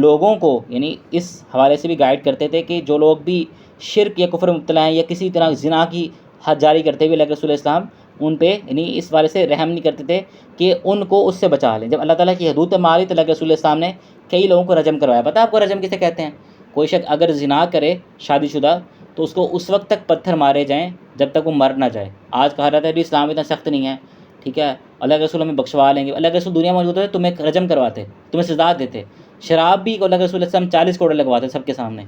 لوگوں کو یعنی اس حوالے سے بھی گائیڈ کرتے تھے کہ جو لوگ بھی شرک یا کفر میں مبتلا ہیں، یا کسی طرح زنا کی حد جاری کرتے ہوئے، اللہ کے رسول اسلام ان پہ یعنی اس والے سے رحم نہیں کرتے تھے کہ ان کو اس سے بچا لیں۔ جب اللہ تعالیٰ کی حدود ماری تو اللہ کے رسول اسلام نے کئی لوگوں کو رجم کروایا۔ پتہ آپ کو رجم کسے کہتے ہیں؟ کوئی شخص اگر زنا کرے شادی شدہ تو اس کو اس وقت تک پتھر مارے جائیں جب تک وہ مر نہ جائے۔ آج کہا جاتا ہے بھی اسلام اتنا سخت نہیں ہے، ٹھیک ہے، اللہ کے رسول ہمیں بخشوا لیں گے۔ اللہ کے رسول دنیا میں موجود ہوتے تمہیں رجم کرواتے، تمہیں سزا دیتے۔ شراب بھی اللہ کے رسول اسلام 40 کوڑے لگواتے سب کے سامنے۔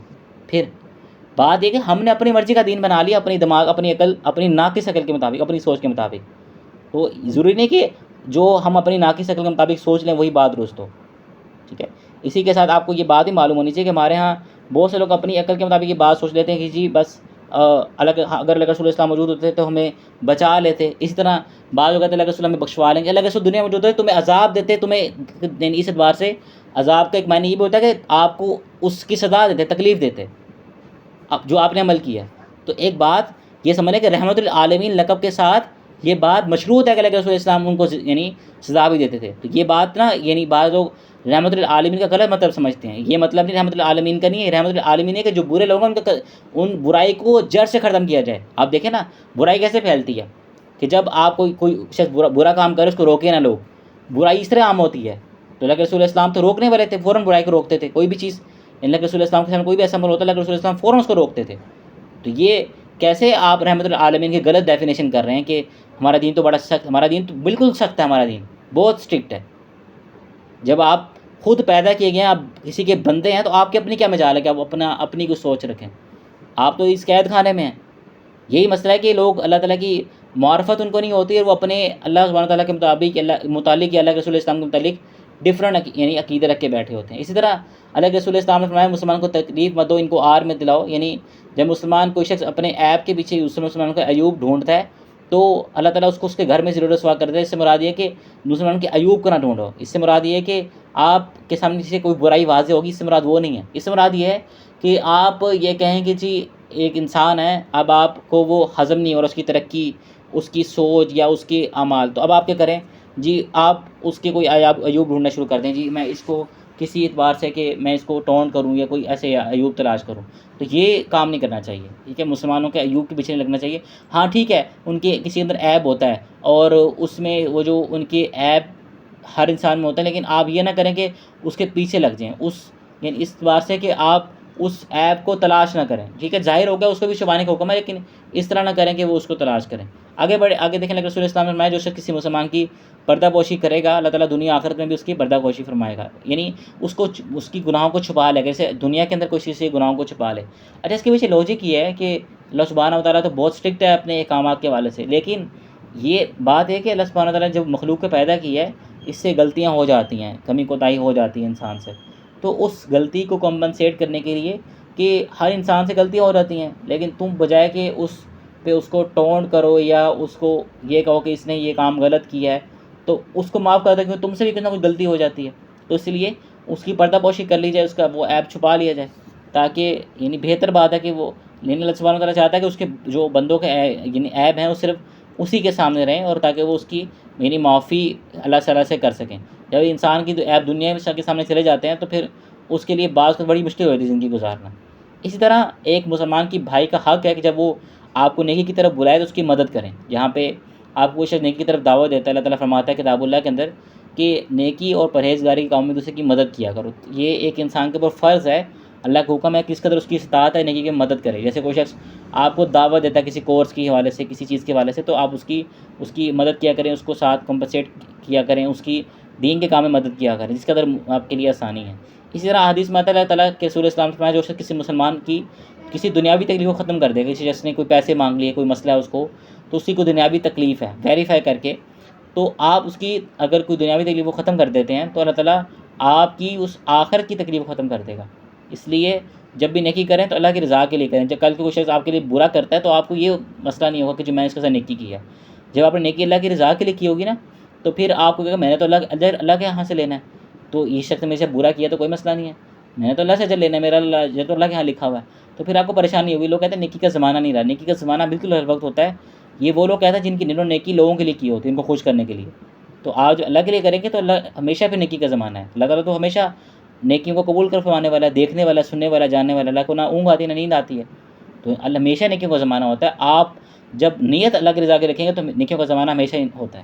پھر بات یہ کہ ہم نے اپنی مرضی کا دین بنا لیا، اپنی دماغ، اپنی عقل، اپنی ناقص عقل کے مطابق، اپنی سوچ کے مطابق۔ تو ضروری نہیں کہ جو ہم اپنی ناقص عقل کے مطابق سوچ لیں وہی بات درست ہو، ٹھیک ہے۔ اسی کے ساتھ آپ کو یہ بات ہی معلوم ہونی چاہیے کہ ہمارے ہاں بہت سے لوگ اپنی عقل کے مطابق یہ بات سوچ لیتے ہیں کہ جی بس اگر اللہ کے رسول اسلام موجود ہوتے تو ہمیں بچا لیتے. اسی طرح بعض لوگ کہتے ہیں اللہ کے رسول ہمیں بخشوا لیں گے. اللہ کے رسول دنیا میں موجود ہوتے تمہیں عذاب دیتے, تمہیں یعنی اس اعتبار سے عذاب کا ایک معنی یہ بھی ہوتا ہے کہ آپ کو اس کی سزا دیتے, تکلیف دیتے جو آپ نے عمل کیا. تو ایک بات یہ سمجھیں کہ رحمت للعالمین لقب کے ساتھ یہ بات مشروط ہے کہ اللہ کے رسول اسلام ان کو یعنی سزا بھی دیتے تھے. تو یہ بات نا یعنی بعض لوگ رحمت للعالمین کا غلط مطلب سمجھتے ہیں. یہ مطلب نہیں رحمت للعالمین کا نہیں ہے. رحمت للعالمین ہے کہ جو برے لوگ ہیں ان برائی کو جڑ سے ختم کیا جائے. آپ دیکھیں نا برائی کیسے پھیلتی ہے کہ جب آپ کوئی شخص برا کام کرے اس کو روکے نا لوگ, برائی اس طرح عام ہوتی ہے. تو اللہ کے رسول اسلام تو روکنے والے تھے, فوراً برائی کو روکتے تھے. کوئی بھی چیز اللہ کے رسول اسلام کے سامنے کوئی بھی ایسا عمل ہوتا ہے اللہ کے رسول اسلام فوراً اس کو روکتے تھے. تو یہ کیسے آپ رحمت للعالمین کی غلط ڈیفینیشن کر رہے ہیں کہ ہمارا دین تو بڑا سخت, ہمارا دین تو بالکل سخت ہے, ہمارا دین بہت اسٹرکٹ ہے. جب آپ خود پیدا کیے گئے ہیں, آپ کسی کے بندے ہیں, تو آپ کی اپنی کیا مجال ہے کہ آپ اپنی کوئی سوچ رکھیں. آپ تو اس قید خانے میں ہیں. یہی مسئلہ ہے کہ لوگ اللہ تعالیٰ کی معرفت ان کو نہیں ہوتی, اور وہ اپنے اللہ سبحانہ تعالیٰ کے متعلق اللہ کے رسول اسلام کے متعلق ڈفرینٹ یعنی عقیدے رکھ کے بیٹھے ہوتے ہیں. اسی طرح اللہ کے رسول اسلام نے فرمایا مسلمان کو تکلیف مت دو, ان کو آر میں دلاؤ. یعنی جب مسلمان کوئی شخص اپنے ایپ کے پیچھے دوسرے مسلمان کا عیوب ڈھونڈتا ہے تو اللہ تعالیٰ اس کو اس کے گھر میں ضرور رسوا کرتا ہے. اس سے مراد یہ ہے کہ مسلمان کے عیوب کو نہ ڈھونڈو. اس سے مراد یہ ہے کہ آپ کے سامنے سے کوئی برائی واضح ہوگی, اس سے مراد وہ نہیں ہے. اس سے مراد یہ ہے کہ آپ یہ کہیں کہ جی ایک انسان ہے, اب آپ کو وہ ہضم نہیں ہو رہا اس کی ترقی, اس کی سوچ یا اس کے اعمال, تو اب آپ کیا کریں جی, آپ اس کے کوئی عیوب ڈھونڈنا شروع کر دیں. جی میں اس کو کسی اعتبار سے کہ میں اس کو ٹون کروں یا کوئی ایسے عیوب تلاش کروں. تو یہ کام نہیں کرنا چاہیے. ٹھیک ہے, مسلمانوں کے عیوب کے پیچھے نہیں لگنا چاہیے. ہاں ٹھیک ہے, ان کے کسی اندر عیب ہوتا ہے اور اس میں وہ جو ان کے عیب ہر انسان میں ہوتا ہے, لیکن آپ یہ نہ کریں کہ اس کے پیچھے لگ جائیں, یعنی اس اعتبار سے کہ آپ اس ایپ کو تلاش نہ کریں. ٹھیک ہے, ظاہر ہو گیا اس کو بھی چھپانے کا حکم ہے, لیکن اس طرح نہ کریں کہ وہ اس کو تلاش کریں. آگے دیکھیں کہ رسول اسلام نے فرمایا جو شخص کسی مسلمان کی پردہ پوشی کرے گا اللہ تعالیٰ دنیا آخرت میں بھی اس کی پردہ پوشی فرمائے گا. یعنی اس کی گناہوں کو چھپا لے گا, جیسے دنیا کے اندر کوئی چیز سے گناہوں کو چھپا لے. اچھا, اس کے پیچھے لاجک یہ ہے کہ اللہ سبحانہ و تعالیٰ تو بہت اسٹرکٹ ہے اپنے احکامات کے حوالے سے, لیکن یہ بات ہے کہ اللہ سبحانہ و تعالیٰ نے جب مخلوق کو پیدا کی ہے اس سے غلطیاں ہو جاتی ہیں, کمی کوتاہی ہو جاتی ہے انسان سے. تو اس غلطی کو کمپنسیٹ کرنے کے لیے کہ ہر انسان سے غلطیاں ہو جاتی ہیں, لیکن تم بجائے کہ اس کو ٹونٹ کرو یا اس کو یہ کہو کہ اس نے یہ کام غلط کیا ہے, تو اس کو معاف کر دو کیونکہ تم سے بھی کچھ نہ کچھ غلطی ہو جاتی ہے. تو اس لیے اس کی پردہ پوشی کر لی جائے, اس کا وہ ایپ چھپا لیا جائے, تاکہ یعنی بہتر بات ہے کہ وہ اللہ سبحانہ و تعالیٰ چاہتا ہے کہ اس کے جو بندوں کے یعنی ایپ ہیں وہ صرف اسی کے سامنے رہیں, اور تاکہ وہ اس کی یعنی معافی اللہ تعالیٰ سے کر سکیں. جب انسان کی ایپ دنیا کے سامنے چلے جاتے ہیں تو پھر اس کے لیے بعض بڑی مشکل ہوتی ہے زندگی گزارنا. اسی طرح ایک مسلمان کی بھائی کا حق ہے کہ جب وہ آپ کو نیکی کی طرف بلائے تو اس کی مدد کریں. جہاں پہ آپ کو شخص نیکی کی طرف دعوت دیتا ہے, اللہ تعالیٰ فرماتا ہے کتاب اللہ کے اندر کہ نیکی اور پرہیزگاری کے کام میں دوسرے کی مدد کیا کرو. یہ ایک انسان کے اوپر فرض ہے, اللہ کا حکم ہے کس قدر اس کی استطاعت ہے نیکی کی مدد کرے. جیسے کوئی شخص آپ کو دعوت دیتا ہے کسی کورس کے حوالے سے, کسی چیز کے حوالے سے, تو آپ اس کی مدد کیا کریں, اس کو ساتھ کمپنسیٹ کیا کریں, اس کی دین کے کام میں مدد کیا کریں جس قدر آپ کے لیے آسانی ہے. اسی طرح حدیث میں اللہ تعالیٰ کے رسول اسلام سے فرمایا جو شخص کسی مسلمان کی کسی دنیاوی تکلیف کو ختم کر دے گا, کسی شخص نے کوئی پیسے مانگ لیے, کوئی مسئلہ ہے اس کو, تو اس کی کوئی دنیاوی تکلیف ہے ویریفائی کر کے, تو آپ اس کی اگر کوئی دنیاوی تکلیف کو ختم کر دیتے ہیں تو اللہ تعالیٰ آپ کی اس آخرت کی تکلیف کو ختم کر دے گا. اس لیے جب بھی نیکی کریں تو اللہ کی رضا کے لیے کریں. جب کل کوئی شخص آپ کے لیے برا کرتا ہے تو آپ کو یہ مسئلہ نہیں ہوگا کہ جو میں نے اس کے ساتھ نیکی کی ہے. جب آپ نے نیکی اللہ کی رضا کے لیے کی ہوگی نا, تو پھر آپ کو کہا میں نے تو اللہ کے یہاں سے لینا ہے, تو یہ شخص میرے سے برا کیا تو کوئی مسئلہ نہیں ہے, میں نے تو اللہ سے اجر لینا ہے, میرا اللہ تو اللہ کے یہاں لکھا ہوا ہے, تو پھر آپ کو پریشانی ہوگی. لوگ کہتے ہیں نیکی کا زمانہ نہیں رہا. نیکی کا زمانہ بالکل ہر وقت ہوتا ہے. یہ وہ لوگ کہتے ہیں جن کی نیکی لوگوں کے لیے کی ہوتی ہے, ان کو خوش کرنے کے لیے. تو آپ جو اللہ کے لیے کریں گے تو اللہ ہمیشہ پھر نیکی کا زمانہ ہے. اللہ تعالیٰ تو ہمیشہ نیکیوں کو قبول کر فرمانے والا ہے, دیکھنے والا, سننے والا, جاننے والا. اللہ کو نہ اونگ آتی ہے نہ نیند آتی ہے, تو اللہ ہمیشہ نیکیوں کا زمانہ ہوتا ہے. آپ جب نیت اللہ کی رضا کے رکھیں گے تو نیکیوں کا زمانہ ہمیشہ ہوتا ہے,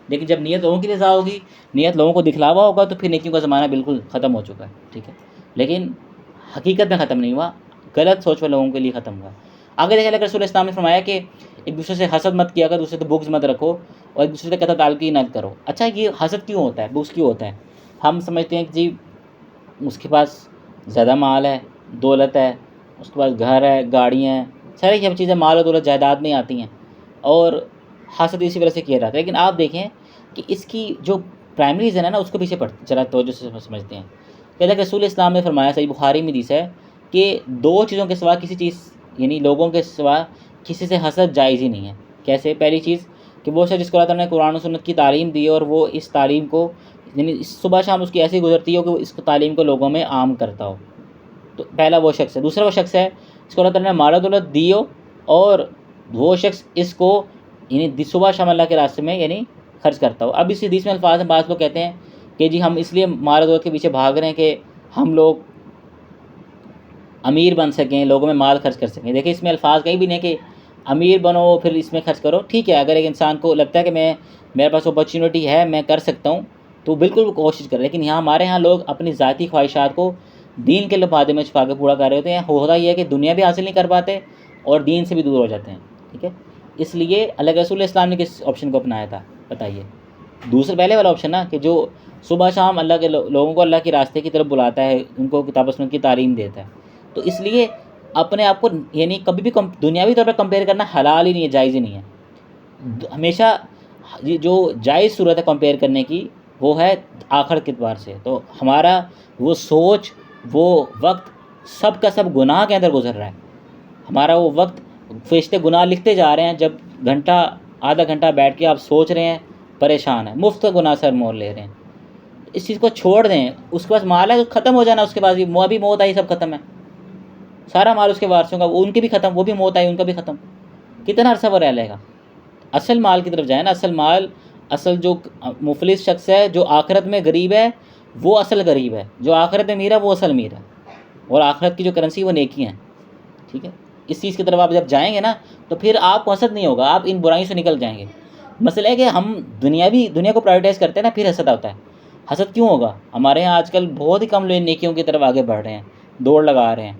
لیکن جب نیت لوگوں کی رضا ہوگی, نیت لوگوں کو دکھلاوا ہوگا, تو پھر نیکیوں کا زمانہ بالکل ختم ہو چکا ہے. ٹھیک ہے, لیکن حقیقت میں ختم نہیں ہوا, غلط سوچ والے لوگوں کے لیے ختم ہوا. آگے دیکھیں اللہ رسول اسلام نے فرمایا کہ ایک دوسرے سے حسد مت کیا کرو, دوسرے سے بغض مت رکھو, اور ایک دوسرے سے قطع تعلقی نہ کرو. اچھا, یہ حسد کیوں ہوتا ہے, بغض کیوں ہوتا ہے؟ ہم سمجھتے ہیں کہ جی اس کے پاس زیادہ مال ہے, دولت ہے, اس کے پاس گھر ہے, گاڑیاں ہیں, ساری سب چیزیں مال و دولت جائیداد میں آتی ہیں, اور حسد اسی وجہ سے کیا جاتا ہے. لیکن آپ دیکھیں کہ اس کی جو پرائمری ریزن ہے نا, اس کو پیچھے چلا توجہ سے سمجھتے ہیں. کہ اللہ کے رسول اسلام نے فرمایا, صحیح بخاری میں حدیث ہے کہ دو چیزوں کے سوا کسی چیز یعنی لوگوں کے سوا کسی سے حسد جائز ہی نہیں ہے۔ کیسے؟ پہلی چیز کہ وہ شخص جس کو اللہ تعالیٰ نے قرآن و سنت کی تعلیم دی ہے اور وہ اس تعلیم کو یعنی صبح شام اس کی ایسی گزرتی ہو کہ وہ اس تعلیم کو لوگوں میں عام کرتا ہو، تو پہلا وہ شخص ہے۔ دوسرا وہ شخص ہے جس کو اللہ تعالیٰ نے مال و دولت دی ہو اور وہ شخص اس کو یعنی صبح شام اللہ کے راستے میں یعنی خرچ کرتا ہو۔ اب اس حدیث میں الفاظ ہیں، بعض لوگ کہتے ہیں کہ جی ہم اس لیے مال و دولت کے پیچھے بھاگ رہے ہیں کہ ہم لوگ امیر بن سکیں، لوگوں میں مال خرچ کر سکیں۔ دیکھیں اس میں الفاظ کہیں بھی نہیں کہ امیر بنو پھر اس میں خرچ کرو۔ ٹھیک ہے، اگر ایک انسان کو لگتا ہے کہ میرے پاس اپرچونیٹی ہے، میں کر سکتا ہوں، تو بالکل کوشش کرے۔ لیکن یہاں ہمارے ہاں لوگ اپنی ذاتی خواہشات کو دین کے لبادے میں چھپا کے پورا کر رہے ہوتے ہیں۔ ہوتا یہ ہے کہ دنیا بھی حاصل نہیں کر پاتے اور دین سے بھی دور ہو جاتے ہیں۔ ٹھیک ہے، اس لیے اللہ کے رسول اسلام نے کس آپشن کو اپنایا تھا بتائیے؟ دوسرے پہلے والا آپشن نا، کہ جو صبح شام اللہ کے لوگوں کو اللہ کے راستے کی طرف بلاتا ہے، ان کو کتاب و سنت کی تعلیم دیتا ہے۔ تو اس لیے اپنے آپ کو یعنی کبھی بھی دنیاوی طور پہ کمپیئر کرنا حلال ہی نہیں ہے، جائز ہی نہیں ہے۔ ہمیشہ یہ جو جائز صورت ہے کمپیئر کرنے کی وہ ہے آخرت کے اعتبار سے۔ تو ہمارا وہ سوچ، وہ وقت سب کا سب گناہ کے اندر گزر رہا ہے۔ ہمارا وہ وقت فرشتے گناہ لکھتے جا رہے ہیں، جب گھنٹہ آدھا گھنٹہ بیٹھ کے آپ سوچ رہے ہیں، پریشان ہیں، مفت کا گناہ سر مول لے رہے ہیں۔ اس چیز کو چھوڑ دیں، اس کے پاس مال ہے ختم ہو جانا، اس کے بعد بھی موت آئی سب ختم ہے، سارا مال اس کے وارثوں کا، ان کے بھی ختم، وہ بھی موت آئی ان کا بھی ختم، کتنا عرصہ وہ رہ لے گا؟ اصل مال کی طرف جائیں نا، اصل مال، اصل جو مفلس شخص ہے جو آخرت میں غریب ہے وہ اصل غریب ہے، جو آخرت میں امیر ہے وہ اصل امیر ہے، اور آخرت کی جو کرنسی وہ نیکی ہیں۔ ٹھیک ہے، اس چیز کی طرف آپ جب جائیں گے نا تو پھر آپ کو حسد نہیں ہوگا، آپ ان برائیوں سے نکل جائیں گے۔ مسئلہ ہے کہ ہم دنیا کو پرائیورٹائز کرتے ہیں نا، پھر حسد آتا ہے۔ حسد کیوں ہوگا؟ ہمارے یہاں آج کل بہت ہی کم لوگ نیکیوں کی طرف آگے بڑھ رہے ہیں، دوڑ لگا رہے ہیں۔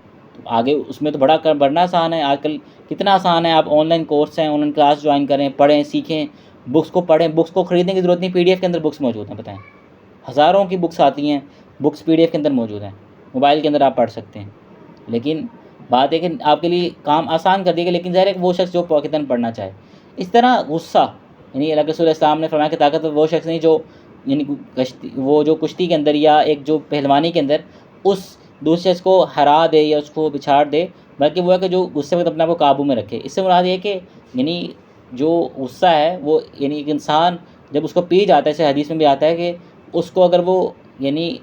آگے اس میں تو بڑھنا آسان ہے، آج کل کتنا آسان ہے، آپ آن لائن کورس ہیں، آن لائن کلاس جوائن کریں، پڑھیں، سیکھیں، بکس کو پڑھیں، بکس کو خریدنے کی ضرورت نہیں، PDF کے اندر بکس موجود ہیں، بتائیں ہزاروں کی بکس آتی ہیں، بکس PDF کے اندر موجود ہیں، موبائل کے اندر آپ پڑھ سکتے ہیں۔ لیکن بات ہے کہ آپ کے لیے کام آسان کر دیا گیا، لیکن ظاہر ہے کہ وہ شخص جو پاکستان پڑھنا چاہے۔ اس طرح غصہ، یعنی اللہ کے رسول السلام نے فرمایا کہ طاقت وہ شخص نہیں جو یعنی کشتی کے اندر یا ایک جو پہلوانی کے اندر اس دوسرے شخص کو ہرا دے یا اس کو بچھاڑ دے، بلکہ وہ ہے کہ جو غصے وقت اپنے آپ کو قابو میں رکھے۔ اس سے مراد یہ کہ یعنی جو غصہ ہے وہ یعنی ایک انسان جب اس کو پی جاتا ہے، جیسے حدیث میں بھی آتا ہے کہ اس کو اگر وہ یعنی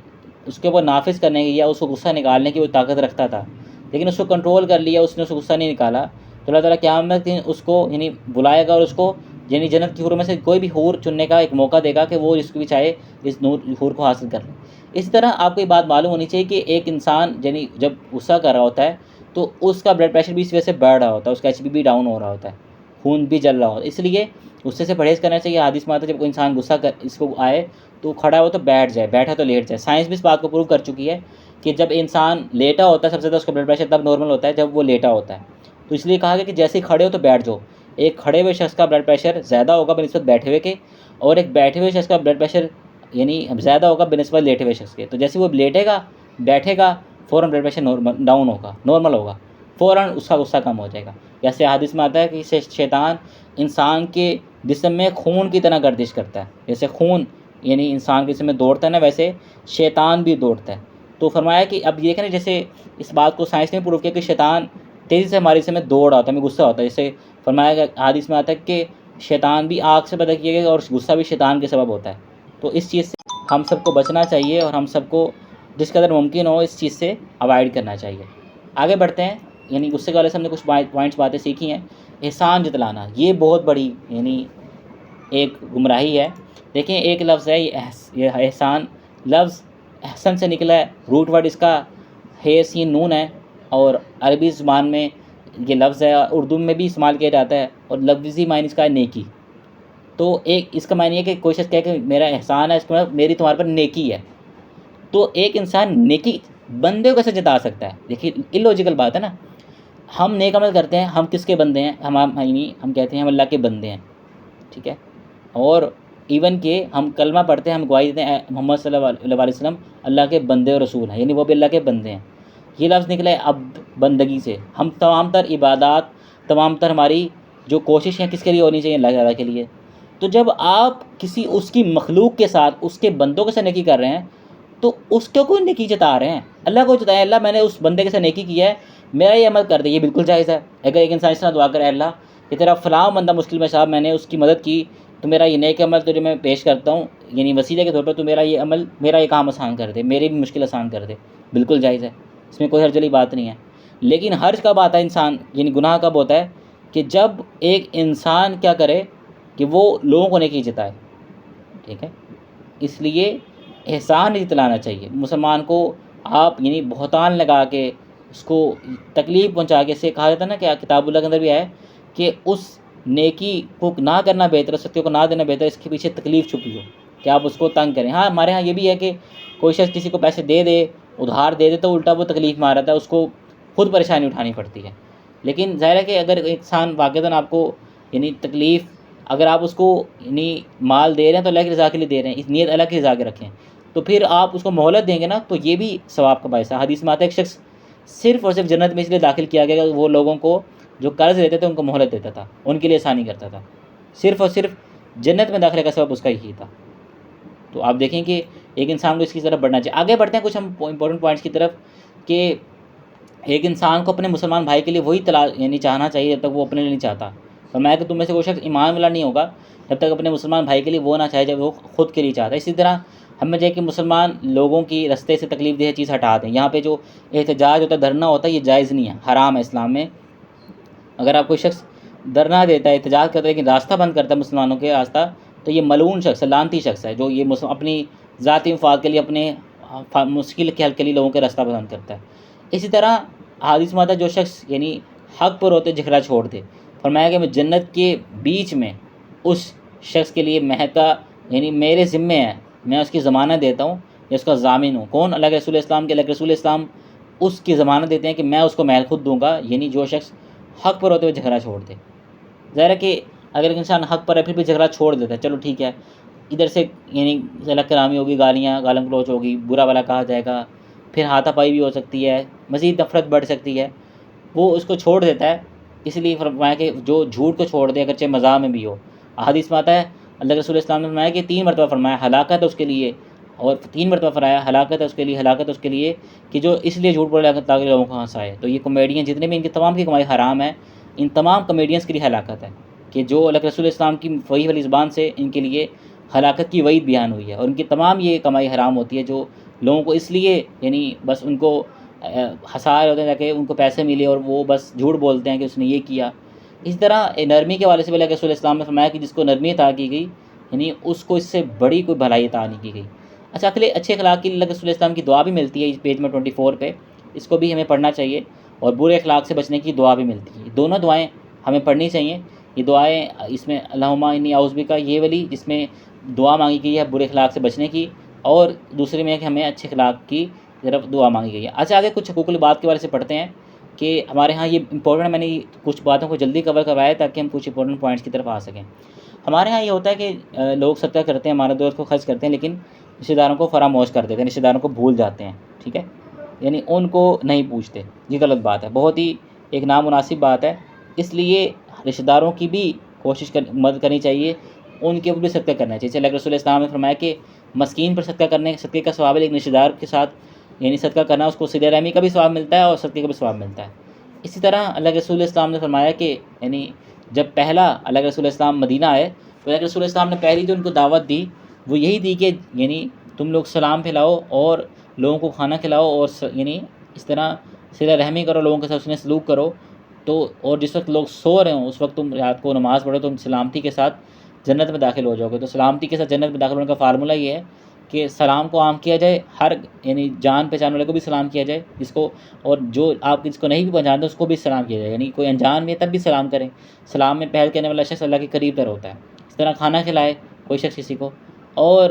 اس کے اوپر نافذ کرنے کی یا اس کو غصہ نکالنے کی وہ طاقت رکھتا تھا، لیکن اس کو کنٹرول کر لیا، اس نے اس کو غصہ نہیں نکالا، تو اللہ تعالیٰ قیامت کے دن اس کو یعنی بلائے گا اور اس کو یعنی جنت کی حوروں میں سے کوئی بھی حور چننے کا ایک موقع دے گا کہ وہ جس کو بھی چاہے اس حور کو حاصل کر لے۔ اسی طرح آپ کو یہ بات معلوم ہونی چاہیے کہ ایک انسان یعنی جب غصہ کر رہا ہوتا ہے تو اس کا بلڈ پریشر بھی اس وجہ سے بڑھ رہا ہوتا ہے، اس کا HP بھی ڈاؤن ہو رہا ہوتا ہے، خون بھی جل رہا ہوتا ہے۔ اس لیے غصے سے پرہیز کرنا چاہیے۔ حدیث میں آتا ہے جب کوئی انسان غصہ اس کو آئے تو کھڑا ہو تو بیٹھ جائے، بیٹھا تو لیٹ جائے۔ سائنس بھی اس بات کو پروو کر چکی ہے کہ جب انسان لیٹا ہوتا ہے سب سے زیادہ اس کا بلڈ پریشر تب نارمل ہوتا ہے جب وہ لیٹا ہوتا ہے۔ تو اس لیے کہا گیا کہ جیسے ہی کھڑے ہو تو بیٹھ جاؤ۔ ایک کھڑے ہوئے شخص کا بلڈ پریشر زیادہ ہوگا بنسبت بیٹھے ہوئے کے، اور ایک بیٹھے ہوئے شخص کا بلڈ پریشر یعنی زیادہ ہوگا بنسبت لیٹے ہوئے شخص کے۔ تو جیسے وہ لیٹے گا بیٹھے گا فوراً بلڈ پریشر ڈاؤن ہوگا، نارمل ہوگا، فوراً اس کا غصہ کم ہو جائے گا۔ جیسے حدیث میں آتا ہے کہ شیطان انسان کے جسم میں خون کی طرح گردش کرتا ہے، جیسے خون یعنی انسان کے جسم میں دوڑتا ہے نا، ویسے شیطان بھی دوڑتا ہے۔ تو فرمایا کہ اب یہ کہ جیسے اس بات کو سائنس نے پروو کیا کہ شیطان تیزی سے ہمارے جسم میں دوڑ رہا ہوتا ہے، ہمیں غصہ ہوتا ہے۔ جیسے فرمایا کہ حدیث میں آتا ہے کہ شیطان بھی آگ سے پیدا کیا گیا اور غصہ بھی شیطان کے سبب ہوتا ہے۔ تو اس چیز سے ہم سب کو بچنا چاہیے اور ہم سب کو جس قدر ممکن ہو اس چیز سے اوائڈ کرنا چاہیے۔ آگے بڑھتے ہیں، یعنی غصے کے والے سے ہم نے کچھ پوائنٹس باتیں سیکھی ہیں۔ احسان جتلانا، یہ بہت بڑی یعنی ایک گمراہی ہے۔ دیکھیں ایک لفظ ہے یہ احسان، لفظ احسن سے نکلا ہے، روٹ ورڈ اس کا ہے سین نون ہے، اور عربی زبان میں یہ لفظ ہے، اردو میں بھی استعمال کیا جاتا ہے، اور لفظی معنی اس کا ہے نیکی۔ تو ایک اس کا معنی ہے کہ کوئی شخص کہے کہ میرا احسان ہے، اس کو میری تمہارے پر نیکی ہے۔ تو ایک انسان نیکی بندے کو کیسے جتا سکتا ہے؟ دیکھیے الوجیکل بات ہے نا، ہم نیک عمل کرتے ہیں، ہم کس کے بندے ہیں؟ ہم کہتے ہیں ہم اللہ کے بندے ہیں، ٹھیک ہے، اور ایون کہ ہم کلمہ پڑھتے ہیں، ہم گواہی دیتے ہیں محمد صلی اللہ علیہ وسلم اللہ کے بندے اور رسول ہیں، یعنی وہ بھی اللہ کے بندے ہیں۔ یہ لفظ نکلا ہے عبد، بندگی سے۔ ہم تمام تر عبادات، تمام تر ہماری جو کوشش ہیں کس کے لیے ہونی چاہیے؟ اللہ تعالیٰ کے لیے۔ تو جب آپ کسی اس کی مخلوق کے ساتھ، اس کے بندوں کے ساتھ نیکی کر رہے ہیں تو اس کو کوئی نیکی جتا رہے ہیں، اللہ کو جتائیں، اللہ میں نے اس بندے کے ساتھ نیکی کی ہے میرا یہ عمل کر دے، یہ بالکل جائز ہے۔ اگر ایک انسان اس طرح دعا کرے، اللہ کہ تیرا فلاں بندہ مشکل میں صاحب، میں نے اس کی مدد کی، تو میرا یہ نیک عمل تجھے میں پیش کرتا ہوں، یعنی وسیلے کے طور پر تو میرا یہ عمل، میرا یہ کام آسان کر دے، میری بھی مشکل آسان کر دے، بالکل جائز ہے، اس میں کوئی حرج والی بات نہیں ہے۔ لیکن حرج کب آتا ہے انسان، یعنی گناہ کب ہوتا ہے، کہ جب ایک انسان کیا کرے کہ وہ لوگوں کو نیکی جتائے، ٹھیک ہے۔ اس لیے احسان نہیں جتلانا چاہیے مسلمان کو، آپ یعنی بہتان لگا کے اس کو تکلیف پہنچا کے، سے کہا جاتا ہے نا کہ کتاب اللہ کے اندر بھی ہے کہ اس نیکی کو نہ کرنا بہتر ہے، ستیہ کو نہ دینا بہتر ہے، اس کے پیچھے تکلیف چھپی ہو کہ آپ اس کو تنگ کریں۔ ہاں ہمارے ہاں یہ بھی ہے کہ کوئی شخص کسی کو پیسے دے دے، ادھار دے دے، تو الٹا وہ تکلیف میں آ رہتا ہے، اس کو خود پریشانی اٹھانی پڑتی ہے۔ لیکن ظاہر ہے کہ اگر انسان واقعتاً آپ کو یعنی تکلیف، اگر آپ اس کو یعنی مال دے رہے ہیں تو اللہ کی رضا کے لیے دے رہے ہیں، اس نیت اللہ کی رضا کے رکھیں، تو پھر آپ اس کو مہلت دیں گے نا، تو یہ بھی ثواب کا باعث ہے۔ حدیث میں آتا ہے ایک شخص صرف اور صرف جنت میں اس لیے داخل کیا گیا کہ وہ لوگوں کو جو قرض لیتے تھے ان کو مہلت دیتا تھا، ان کے لیے آسانی کرتا تھا، صرف اور صرف جنت میں داخلے کا سبب اس کا یہی تھا۔ تو آپ دیکھیں کہ ایک انسان کو اس کی طرف بڑھنا چاہیے۔ آگے بڑھتے ہیں کچھ ہم امپورٹنٹ پوائنٹس کی طرف، کہ ایک انسان کو اپنے مسلمان بھائی کے لیے وہی یعنی چاہنا چاہیے جب تک وہ اپنے لیے نہیں چاہتا۔ فرمایا کہ تم میں سے کوئی شخص ایمان والا نہیں ہوگا جب تک اپنے مسلمان بھائی کے لیے وہ نہ چاہے جب وہ خود کے لیے چاہتا ہے۔ اسی طرح ہمیں چاہیے کہ مسلمان لوگوں کی رستے سے تکلیف دہ چیز ہٹا دیں۔ یہاں پہ جو احتجاج ہوتا ہے، دھرنا ہوتا ہے، یہ جائز نہیں ہے، حرام ہے اسلام میں۔ اگر آپ کوئی شخص دھرنا دیتا ہے، احتجاج کرتا ہے، لیکن راستہ بند کرتا ہے مسلمانوں کے راستہ، تو یہ ملعون شخص ہے، لعنتی شخص ہے، جو یہ اپنی ذاتی مفاد کے لیے، اپنے مشکل کے حل کے لیے لوگوں کے راستہ بند کرتا ہے۔ اسی طرح حدیث میں آتا ہے جو شخص یعنی حق پر ہوتے جھگڑا چھوڑ دے، فرمایا کہ میں جنت کے بیچ میں اس شخص کے لیے مہتا، یعنی میرے ذمے ہے، میں اس کی ضمانت دیتا ہوں یا اس کا ضامن ہوں۔ کون؟ اللہ کے رسول اسلام کے۔ اللہ کے رسول اسلام اس کی ضمانت دیتے ہیں کہ میں اس کو محل خود دوں گا، یعنی جو شخص حق پر ہوتے ہوئے جھگڑا چھوڑ دے۔ ظاہر ہے کہ اگر ایک انسان حق پر ہے پھر بھی جھگڑا چھوڑ دیتا ہے، چلو ٹھیک ہے، ادھر سے یعنی غلط کلامی ہوگی، گالیاں گالم گلوچ ہوگی، برا بھلا کہا جائے گا، پھر ہاتھا پائی بھی ہو سکتی ہے، مزید نفرت بڑھ سکتی ہے، وہ اس کو چھوڑ دیتا ہے۔ اس لیے فرمایا کہ جو جھوٹ کو چھوڑ دے اگرچہ مزاح میں بھی ہو۔ حدیث میں آتا ہے اللہ کے رسول اسلام نے فرمایا کہ 3 مرتبہ فرمایا ہلاکت ہے اس کے لیے، اور 3 مرتبہ فرمایا ہلاکت ہے اس کے لیے، ہلاکت ہے اس کے لیے کہ جو اس لیے جھوٹ بولے تاکہ لوگوں کو ہنسائے۔ تو یہ کامیڈین جتنے بھی ان کی تمام کی کمائی حرام ہے، ان تمام کامیڈینس کے لیے ہلاکت ہے، کہ جو اللہ کے رسول اسلام کی وحی والی زبان سے ان کے لیے ہلاکت کی وعید بیان ہوئی ہے، اور ان کی تمام یہ کمائی حرام ہوتی ہے، جو لوگوں کو اس لیے یعنی بس ان کو ہنسائے ہوتے ہیں تاکہ ان کو پیسے ملے، اور وہ بس جھوٹ بولتے ہیں کہ اس نے یہ کیا۔ اسی طرح نرمی کے حوالے سے بھی اللہ کے رسول اسلام نے فرمایا کہ جس کو نرمی عطا کی گئی، یعنی اس کو اس سے بڑی کوئی بھلائی عطا نہیں کی گئی۔ اچھا، اچھے اخلاق کی اللہ کے رسول اسلام کی دعا بھی ملتی ہے، اس پیج میں 24 پہ، اس کو بھی ہمیں پڑھنا چاہیے، اور برے اخلاق سے بچنے کی دعا بھی ملتی ہے۔ دونوں دعائیں ہمیں پڑھنی چاہیے۔ یہ دعائیں اس میں اللہم انی اعوذ بک، یہ والی جس میں دعا مانگی گئی ہے برے اخلاق سے بچنے کی، اور دوسرے میں کہ ہمیں اچھے اخلاق کی طرف دعا مانگی گئی ہے۔ اچھا، آگے کچھ حقوق العباد کے بارے سے پڑھتے ہیں کہ ہمارے ہاں یہ امپورٹنٹ ہے، میں نے کچھ باتوں کو جلدی کور کروایا ہے تاکہ ہم کچھ امپورٹنٹ پوائنٹس کی طرف آ سکیں۔ ہمارے ہاں یہ ہوتا ہے کہ لوگ صدقہ کرتے ہیں، ہمارے دوست کو خرچ کرتے ہیں، لیکن رشتہ داروں کو فراموش کر دیتے ہیں، رشتہ داروں کو بھول جاتے ہیں، ٹھیک ہے، یعنی ان کو نہیں پوچھتے۔ یہ غلط بات ہے، بہت ہی ایک نامناسب بات ہے۔ اس لیے رشتہ داروں کی بھی مدد کرنی چاہیے، ان کے اوپر بھی صدقہ کرنا چاہیے۔ اللہ کے رسول اسلام نے فرمایا کہ مسکین پر صدقے کا ثواب ہے، لیکن رشتہ دار کے ساتھ یعنی صدقہ کرنا اس کو صلہ رحمی کا بھی ثواب ملتا ہے اور صدقے کا بھی ثواب ملتا ہے۔ اسی طرح اللہ کے رسول اسلام نے فرمایا کہ یعنی جب پہلا اللہ کے رسول اسلام مدینہ آئے تو اللہ کے رسول اسلام نے پہلی جو ان کو دعوت دی وہ یہی دی کہ یعنی تم لوگ سلام پھیلاؤ اور لوگوں کو کھانا کھلاؤ، اور یعنی اس طرح صلہ رحمی کرو، لوگوں کے ساتھ حسن سلوک کرو، تو اور جس وقت لوگ سو رہے ہوں اس وقت تم رات کو نماز پڑھو، تم سلامتی کے ساتھ جنت میں داخل ہو جاؤ گے۔ تو سلامتی کے ساتھ جنت میں داخل ہونے کا فارمولہ یہ ہے کہ سلام کو عام کیا جائے، ہر یعنی جان پہچان والے کو بھی سلام کیا جائے جس کو، اور جو آپ جس کو نہیں بھی پہچانتے اس کو بھی سلام کیا جائے، یعنی کوئی انجان میں تب بھی سلام کریں۔ سلام میں پہل کرنے والا شخص اللہ کے قریب تر ہوتا ہے۔ اس طرح کھانا کھلائے کوئی شخص کسی کو، اور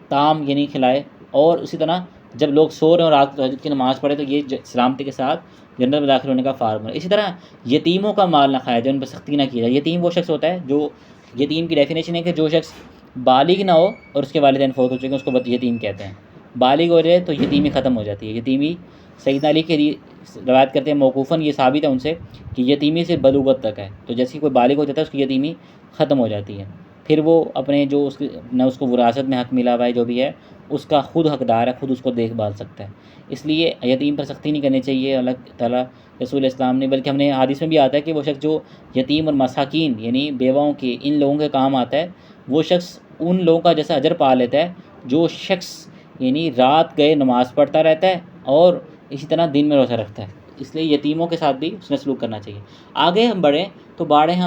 طعام یعنی کھلائے، اور اسی طرح جب لوگ سو رہے ہیں اور رات کو تہجد کی نماز پڑھے تو یہ سلامتی کے ساتھ جنت میں داخل ہونے کا فارمولہ۔ اسی طرح یتیموں کا مال نہ کھایا جائے، ان پر سختی نہ کی جائے۔ یتیم وہ شخص ہوتا ہے جو، یتیم کی ڈیفینیشن ہے کہ جو شخص بالغ نہ ہو اور اس کے والدین فوت ہو چکے ہیں، اس کو یتیم کہتے ہیں۔ بالغ ہو جائے تو یتیمی ختم ہو جاتی ہے۔ یتیمی سیدنا علی کے لیے روایت کرتے ہیں موقوفاً، یہ ثابت ہے ان سے کہ یتیمی سے بلوغت تک ہے، تو جیسے کوئی بالغ ہو جاتا ہے اس کی یتیمی ختم ہو جاتی ہے، پھر وہ اپنے جو نہ اس کو وراثت میں حق ملا ہوا ہے جو بھی ہے اس کا خود حقدار ہے، خود اس کو دیکھ بھال سکتا ہے. اس لیے یتیم پر سختی نہیں کرنی چاہیے اللہ تعالیٰ رسول اسلام نے، بلکہ ہم نے حدیث میں بھی آتا ہے کہ وہ شخص جو یتیم اور مساکین یعنی بیواؤں کے ان لوگوں کے کام آتا ہے، وہ شخص ان لوگوں کا جیسا اجر پا لیتا ہے جو شخص یعنی رات گئے نماز پڑھتا رہتا ہے اور اسی طرح دن میں روزہ رکھتا ہے. اس لیے یتیموں کے ساتھ بھی اس نے سلوک کرنا چاہیے. آگے ہم بڑھیں تو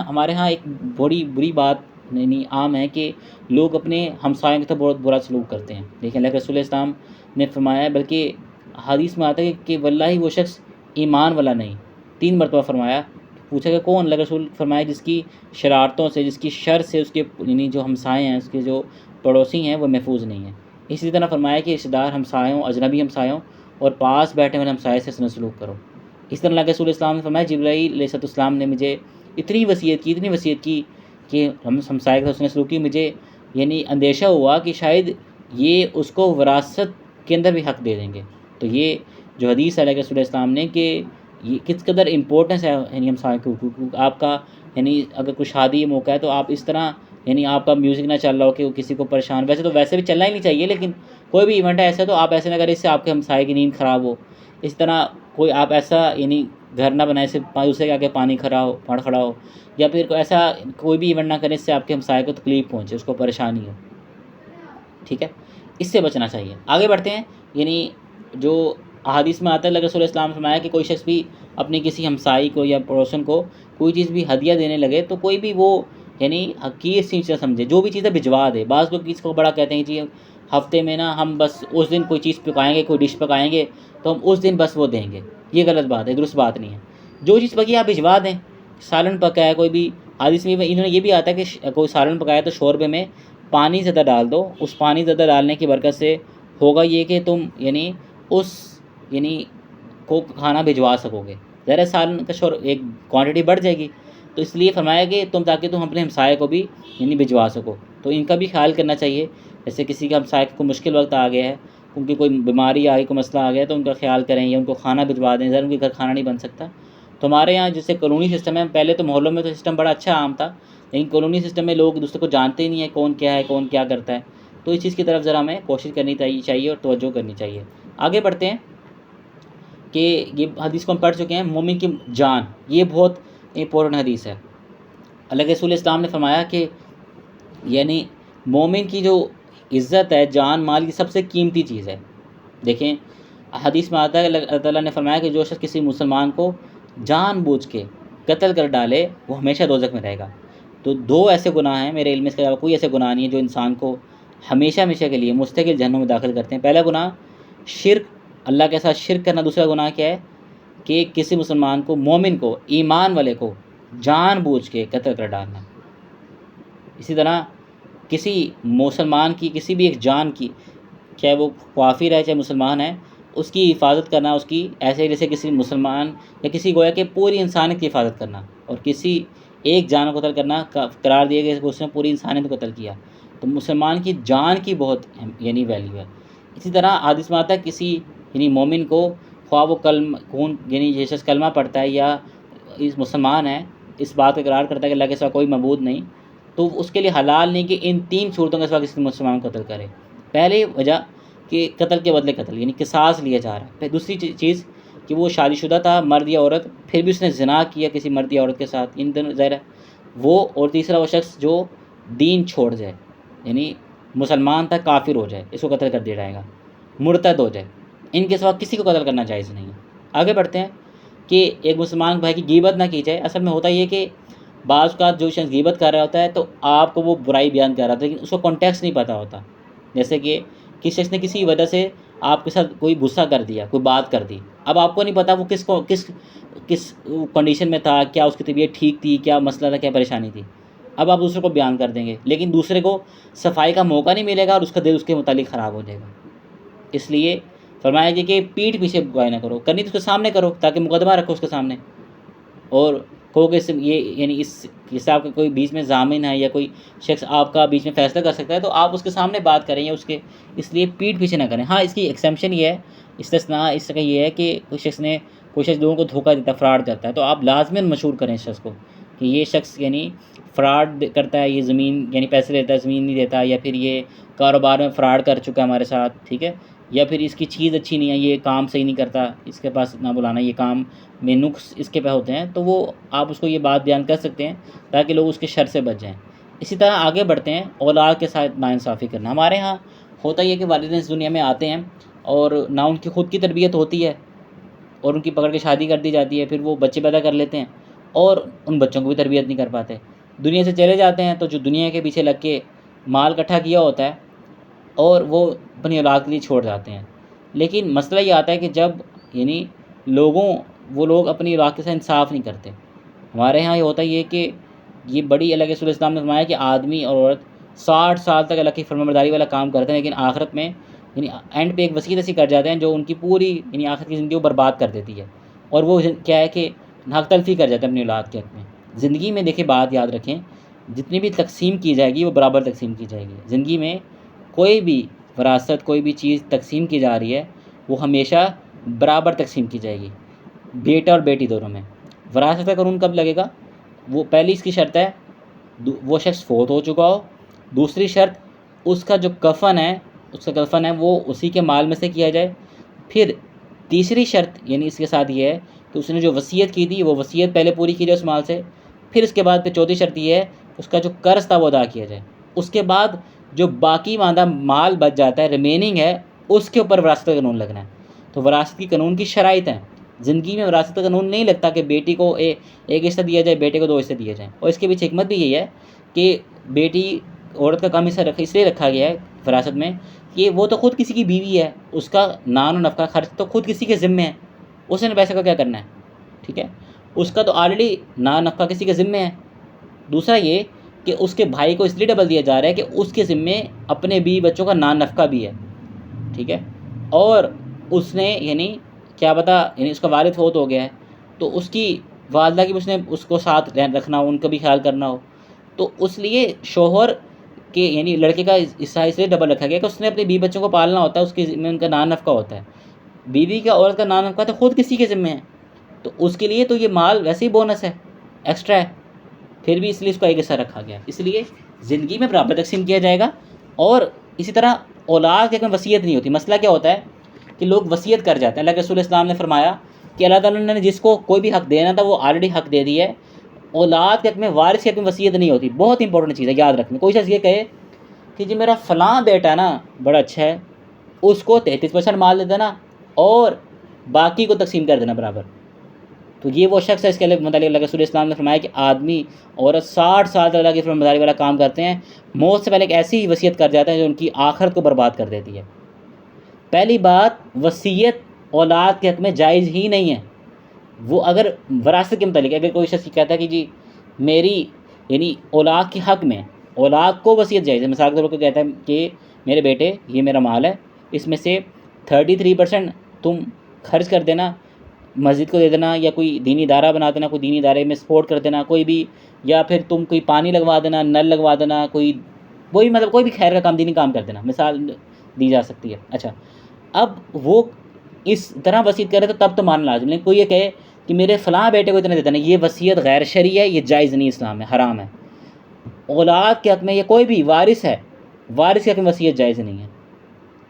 ہمارے ہاں ایک بڑی بری بات یعنی عام ہے کہ لوگ اپنے ہمسایوں کے ساتھ بہت برا سلوک کرتے ہیں. لیکن اللہ رسول اسلام نے فرمایا ہے، بلکہ حدیث میں آتا ہے کہ واللہ وہ شخص ایمان والا نہیں. 3 مرتبہ فرمایا. پوچھا کہ کون؟ اللہ رسول فرمایا جس کی شرارتوں سے، جس کی شر سے اس کے یعنی جو ہمسائے ہیں، اس کے جو پڑوسی ہیں وہ محفوظ نہیں ہیں. اسی طرح فرمایا کہ رشتہ دار ہمسایوں، اجنبی ہمسایوں اور پاس بیٹھے والے ہمسائے سے حسن سلوک کرو. اس طرح اللہ کے رسول اسلام نے فرمایا جبرائیل علیہ السلام نے مجھے اتنی وصیت کی کہ ہم ہمسائے کے حسن سلوک کی. مجھے یعنی اندیشہ ہوا کہ شاید یہ اس کو وراثت کے اندر بھی حق دے دیں گے. تو یہ جو حدیث ہے اللہ کے رسول اسلام نے کہ یہ کس قدر امپورٹنس ہے یعنی ہمسائے کے حقوق. آپ کا یعنی اگر کوئی شادی موقع ہے تو آپ اس طرح یعنی آپ کا میوزک نہ چل رہا ہو کہ وہ کسی کو پریشان، ویسے بھی چلنا ہی نہیں چاہیے، لیکن کوئی بھی ایونٹ ہے ایسا تو آپ ایسے نہ کریں اس سے آپ کے ہمسائے کی نیند خراب ہو. اس طرح کوئی آپ ایسا یعنی گھر نہ بنائے سے دوسرے کے آگے پانی کھڑا ہو، یا پھر ایسا کوئی بھی ایونٹ نہ کریں اس سے آپ کے ہمسائے کو تکلیف پہنچے، اس کو پریشانی ہو. ٹھیک ہے، اس سے بچنا چاہیے. آگے بڑھتے ہیں. یعنی جو احادیث میں آتا ہے اللہ رسول اسلام نے فرمایا کہ کوئی شخص بھی اپنی کسی ہمسائی کو یا پڑوسن کو کوئی چیز بھی ہدیہ دینے لگے تو کوئی بھی وہ یعنی حقیر چیز سے سمجھے، جو بھی چیزیں بھجوا دے. بعض لوگ اس کو بڑا کہتے ہیں جی ہفتے میں نا ہم بس اس دن کوئی چیز پکائیں گے، کوئی ڈش پکائیں گے تو ہم اس دن بس وہ دیں گے. یہ غلط بات ہے، درست بات نہیں ہے. جو چیز پکی آپ بھجوا دیں. سالن پکا ہے کوئی بھی، حدیث میں انہوں نے یہ بھی آتا ہے کہ کوئی سالن پکایا تو شوربے میں پانی زیادہ ڈال دو. اس پانی زیادہ ڈالنے کی برکت سے ہوگا یہ کہ تم یعنی اس یعنی کو کھانا بھجوا سکو گے. ذرا سالن کا ایک کوانٹٹی بڑھ جائے گی. تو اس لیے فرمایا کہ تاکہ تم اپنے ہمسائے کو بھی یعنی بھجوا سکو. تو ان کا بھی خیال کرنا چاہیے. جیسے کسی کا ہمسائے کو مشکل وقت آ گیا ہے، ان کی کوئی بیماری آ گئی، کوئی مسئلہ آ گیا تو ان کا خیال کریں یا ان کو کھانا بھجوا دیں. ذرا ان کے گھر کھانا نہیں بن سکتا تو ہمارے یہاں جیسے کالونی سسٹم ہے، پہلے تو محلوں میں تو سسٹم بڑا اچھا عام تھا، لیکن کالونی سسٹم میں لوگ دوسرے کو جانتے ہی نہیں ہیں کون کیا ہے، کون کیا کرتا ہے. تو اس چیز کی طرف ذرا ہمیں کوشش کرنی چاہیے اور توجہ کرنی چاہیے. آگے بڑھتے ہیں کہ یہ حدیث کو ہم پڑھ چکے ہیں. مومن کی جان، یہ بہت امپورٹنٹ حدیث ہے. اللہ کے رسول اسلام نے فرمایا کہ یعنی مومن کی جو عزت ہے، جان مال کی سب سے قیمتی چیز ہے. دیکھیں حدیث میں آتا ہے اللہ تعالیٰ نے فرمایا کہ جو شخص کسی مسلمان کو جان بوجھ کے قتل کر ڈالے وہ ہمیشہ دوزخ میں رہے گا. تو 2 ایسے گناہ ہیں، میرے علم اس کے علاوہ کوئی ایسے گناہ نہیں ہے جو انسان کو ہمیشہ کے لیے مستقل جہنم میں داخل کرتے ہیں. پہلا گناہ شرک، اللہ کے ساتھ شرک کرنا. دوسرا گناہ کیا ہے کہ کسی مسلمان کو، مومن کو، ایمان والے کو جان بوجھ کے قتل کر ڈالنا. اسی طرح کسی مسلمان کی کسی بھی ایک جان کی، چاہے وہ کافر ہے چاہے مسلمان ہے، اس کی حفاظت کرنا، اس کی ایسے جیسے کسی مسلمان یا کسی گویا کہ پوری انسانیت کی حفاظت کرنا. اور کسی ایک جان کو قتل کرنا قرار دیا گیا کہ اس نے پوری انسانیت کو قتل کیا. تو مسلمان کی جان کی بہت یعنی ویلیو ہے. اسی طرح حدیث میں آتا ہے کسی یعنی مومن کو، خواہ وہ خون یعنی جیسے کلمہ پڑھتا ہے یا اس مسلمان ہے، اس بات کا اقرار کرتا ہے کہ اللہ کے سوا کوئی معبود نہیں، تو اس کے لیے حلال نہیں کہ ان 3 صورتوں کے سوا کسی مسلمان کو قتل کرے. پہلی وجہ کہ قتل کے بدلے قتل یعنی قصاص لیا جا رہا ہے. پھر دوسری چیز کہ وہ شادی شدہ تھا، مرد یا عورت، پھر بھی اس نے زنا کیا کسی مرد یا عورت کے ساتھ، ان دونوں ظاہر ہے وہ. اور تیسرا وہ شخص جو دین چھوڑ جائے، یعنی مسلمان تھا کافر ہو جائے، اس کو قتل کر دیا جائے گا، مرتد ہو جائے. ان کے سوا کسی کو قتل کرنا جائز نہیں ہے. آگے بڑھتے ہیں کہ ایک مسلمان بھائی کی غیبت نہ کی جائے. اصل میں ہوتا یہ کہ بعض کا جو شخص غیبت کر رہا ہوتا ہے تو آپ کو وہ برائی بیان کر رہا تھا، لیکن اس کو کانٹیکسٹ نہیں پتہ ہوتا. جیسے کہ کسی شخص نے کسی وجہ سے آپ کے ساتھ کوئی غصہ کر دیا، کوئی بات کر دی، اب آپ کو نہیں پتہ وہ کس کنڈیشن میں تھا، کیا اس کی طبیعت ٹھیک تھی، کیا مسئلہ تھا، کیا پریشانی تھی. اب آپ دوسرے کو بیان کر دیں گے، لیکن دوسرے کو صفائی کا موقع نہیں ملے گا اور اس کا دل اس کے متعلق خراب ہو جائے گا. اس لیے فرمایا گیا کہ پیٹھ پیچھے برائی نہ کرو، کرنی تو اس کے سامنے کرو تاکہ مقدمہ رکھو اس کے سامنے. اور کہو کہ یہ یعنی اس آپ کا کوئی بیچ میں ضامن ہے یا کوئی شخص آپ کا بیچ میں فیصلہ کر سکتا ہے تو آپ اس کے سامنے بات کریں یا اس کے، اس لیے پیٹھ پیچھے نہ کریں. ہاں اس کی ایکسیپشن یہ ہے، استثناء اس کا یہ ہے کہ کوئی شخص لوگوں کو دھوکہ دیتا ہے، فراڈ کرتا ہے، تو آپ لازماً مشہور کریں اس شخص کو کہ یہ شخص یعنی فراڈ کرتا ہے، یہ زمین یعنی پیسے لیتا ہے زمین نہیں دیتا، یا پھر یہ کاروبار میں فراڈ کر چکا ہے ہمارے ساتھ، ٹھیک ہے، یا پھر اس کی چیز اچھی نہیں ہے، یہ کام صحیح نہیں کرتا، اس کے پاس نہ بلانا، یہ کام میں نقص اس کے پہ ہوتے ہیں، تو وہ آپ اس کو یہ بات بیان کر سکتے ہیں تاکہ لوگ اس کے شر سے بچ جائیں۔ اسی طرح آگے بڑھتے ہیں، اولاد کے ساتھ ناانصافی کرنا۔ ہمارے ہاں ہوتا یہ ہے کہ والدین اس دنیا میں آتے ہیں اور نہ ان کی خود کی تربیت ہوتی ہے اور ان کی پکڑ کے شادی کر دی جاتی ہے، پھر وہ بچے پیدا کر لیتے ہیں اور ان بچوں کو بھی تربیت نہیں کر پاتے، دنیا سے چلے جاتے ہیں، تو جو دنیا کے پیچھے لگ کے مال اکٹھا کیا ہوتا ہے اور وہ اپنی اولاد کے لیے چھوڑ جاتے ہیں۔ لیکن مسئلہ یہ آتا ہے کہ جب یعنی وہ لوگ اپنی اولاد کے ساتھ انصاف نہیں کرتے۔ ہمارے ہاں یہ ہوتا یہ کہ یہ بڑی اللہ کے رسول اسلام نے فرمایا کہ آدمی اور عورت 60 سال تک اللہ کی فرمانبرداری والا کام کرتے ہیں، لیکن آخرت میں یعنی اینڈ پہ ایک وصیت ایسی کر جاتے ہیں جو ان کی پوری یعنی آخرت کی زندگی کو برباد کر دیتی ہے، اور وہ کیا ہے کہ حق تلفی کر جاتے ہیں اپنی اولاد کے حق میں۔ زندگی میں دیکھیں، بات یاد رکھیں، جتنی بھی تقسیم کی جائے گی وہ برابر تقسیم کی جائے گی۔ زندگی میں کوئی بھی وراثت، کوئی بھی چیز تقسیم کی جا رہی ہے وہ ہمیشہ برابر تقسیم کی جائے گی، بیٹا اور بیٹی دونوں میں۔ وراثت کا قانون کب لگے گا؟ وہ پہلی اس کی شرط ہے وہ شخص فوت ہو چکا ہو، دوسری شرط اس کا جو کفن ہے وہ اسی کے مال میں سے کیا جائے، پھر تیسری شرط یعنی اس کے ساتھ یہ ہے کہ اس نے جو وصیت کی تھی وہ وصیت پہلے پوری کی جائے اس مال سے، پھر اس کے بعد پھر چوتھی شرط یہ ہے اس کا جو قرض تھا وہ ادا کیا جائے، اس کے بعد جو باقی ماندہ مال بچ جاتا ہے ریمیننگ ہے اس کے اوپر وراثت کا قانون لگنا ہے۔ تو وراثت کی قانون کی شرائط ہیں۔ زندگی میں وراثت کا قانون نہیں لگتا کہ بیٹی کو ایک حصہ دیا جائے، بیٹے کو 2 حصے دیے جائیں، اور اس کے پیچھے حکمت بھی یہی ہے کہ بیٹی عورت کا کم حصہ اس لیے رکھا گیا ہے وراثت میں کہ وہ تو خود کسی کی بیوی ہے، اس کا نان و نفقہ خرچ تو خود کسی کے ذمے ہے، اس نے پیسے کا کیا کرنا ہے، ٹھیک ہے، اس کا تو آلریڈی نان نفقہ کسی کے ذمے ہے۔ دوسرا یہ کہ اس کے بھائی کو اس لیے ڈبل دیا جا رہا ہے کہ اس کے ذمے اپنے بیوی بچوں کا نان نفقہ بھی ہے، ٹھیک ہے، اور اس نے یعنی کیا پتا یعنی اس کا والد فوت ہو گیا ہے تو اس کی والدہ کی اس نے اس کو ساتھ رکھنا ہو، ان کا بھی خیال کرنا ہو، تو اس لیے شوہر کے یعنی لڑکے کا حصہ اس لیے ڈبل رکھا گیا کہ اس نے اپنے بیوی بچوں کو پالنا ہوتا ہے، اس کے ذمہ ان کا نان نفقہ ہوتا ہے۔ بیوی کا عورت کا نان نفقہ تو خود کسی کے ذمہ ہے، تو اس کے لیے تو یہ مال ویسے ہی بونس ہے، ایکسٹرا ہے، پھر بھی اس لیے اس کو ایک حصہ رکھا گیا۔ اس لیے زندگی میں برابر تقسیم کیا جائے گا، اور اسی طرح اولاد کے حق میں وصیت نہیں ہوتی۔ مسئلہ کیا ہوتا ہے کہ لوگ وصیت کر جاتے ہیں۔ اللہ کے رسول اسلام نے فرمایا کہ اللہ تعالیٰ نے جس کو کوئی بھی حق دینا تھا وہ آلریڈی حق دے دی ہے، اولاد کے حق میں وارث کے حق میں وصیت نہیں ہوتی۔ بہت امپورٹنٹ چیز ہے، یاد رکھنا۔ کوئی شخص یہ کہے کہ جی میرا فلاں بیٹا ہے نا بڑا اچھا ہے، اس کو 33% مال دے دینا اور باقی کو تقسیم کر دینا برابر، تو یہ وہ شخص ہے اس کے متعلق اللہ کے رسول اسلام نے فرمایا کہ آدمی عورت 60 سال تک اللہ کی فرمانبرداری والا کام کرتے ہیں، موت سے پہلے ایک ایسی وصیت کر جاتے ہیں جو ان کی آخرت کو برباد کر دیتی ہے۔ پہلی بات، وصیت اولاد کے حق میں جائز ہی نہیں ہے۔ وہ اگر وراثت کے متعلق اگر کوئی شخص کہتا ہے کہ جی میری یعنی اولاد کے حق میں اولاد کو وصیت جائز ہے، مثال کے طور پر کہتا ہے کہ میرے بیٹے یہ میرا مال ہے، اس میں سے 33% تم خرچ کر دینا، مسجد کو دے دینا، یا کوئی دینی ادارہ بنا دینا، کوئی دینی ادارے میں سپورٹ کر دینا کوئی بھی، یا پھر تم کوئی پانی لگوا دینا، نل لگوا دینا، کوئی مطلب کوئی بھی خیر کا کام، دینی کام کر دینا، مثال دی جا سکتی ہے۔ اچھا، اب وہ اس طرح وصیت کرے تو تب تو ماننا لازم، لیکن کوئی یہ کہے کہ میرے فلاں بیٹے کو اتنا دیتا نہیں، یہ وصیت غیر شرعی ہے، یہ جائز نہیں، اسلام میں حرام ہے۔ اولاد کے حق میں یہ کوئی بھی وارث ہے، وارث کے حق میں وصیت جائز نہیں ہے،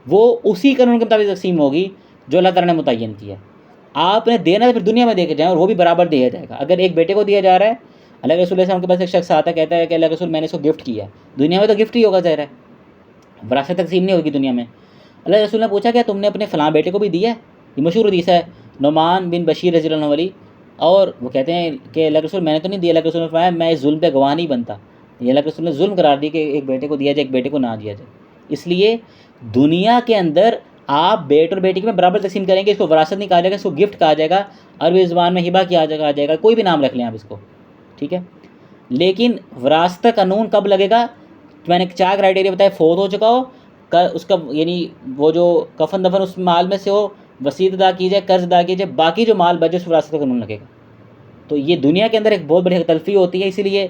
وہ اسی قانون کے مطابق تقسیم ہوگی جو اللہ تعالیٰ نے متعین کیا ہے۔ آپ نے دینا تو پھر دنیا میں دے کے جائیں، اور وہ بھی برابر دیا جائے گا۔ اگر ایک بیٹے کو دیا جا رہا ہے، اللہ کے رسول صلی اللہ علیہ وسلم کے پاس ایک شخص آتا ہے، کہتا ہے کہ اللہ کے رسول میں نے اس کو گفٹ کیا، دنیا میں تو گفٹ ہی ہوگا ظاہر ہے، وراثت تقسیم نہیں ہوگی دنیا میں۔ اللہ کے رسول نے پوچھا کہ تم نے اپنے فلاں بیٹے کو بھی دیا ہے؟ یہ مشہور حدیث ہے، نعمان بن بشیر رضی اللہ عنہ والی، اور وہ کہتے ہیں کہ اللہ کے رسول میں نے تو نہیں دیا۔ اللہ کے رسول نے فرمایا میں اس ظلم پہ گواہ نہیں بنتا، یہ اللہ کے رسول نے ظلم قرار دی کہ ایک بیٹے کو دیا جائے، ایک بیٹے کو نہ دیا جائے۔ اس لیے دنیا کے اندر آپ بیٹ اور بیٹی میں برابر تقسیم کریں گے، اس کو وراثت نہیں کہا جائے گا، اس کو گفٹ کہا جائے گا، عربی زبان میں ہبہ کیا آ جائے گا، کوئی بھی نام رکھ لیں آپ اس کو، ٹھیک ہے۔ لیکن وراثت کا قانون کب لگے گا؟ میں نے 4 کرائٹیریا بتایا، فوت ہو چکا ہو، اس کا یعنی وہ جو کفن دفن اس مال میں سے ہو، وصیت ادا کی جائے، قرض ادا کی جائے، باقی جو مال بچے اس وراثت کا قانون لگے گا۔ تو یہ دنیا کے اندر ایک بہت بڑی حق تلفی ہوتی ہے، اسی لیے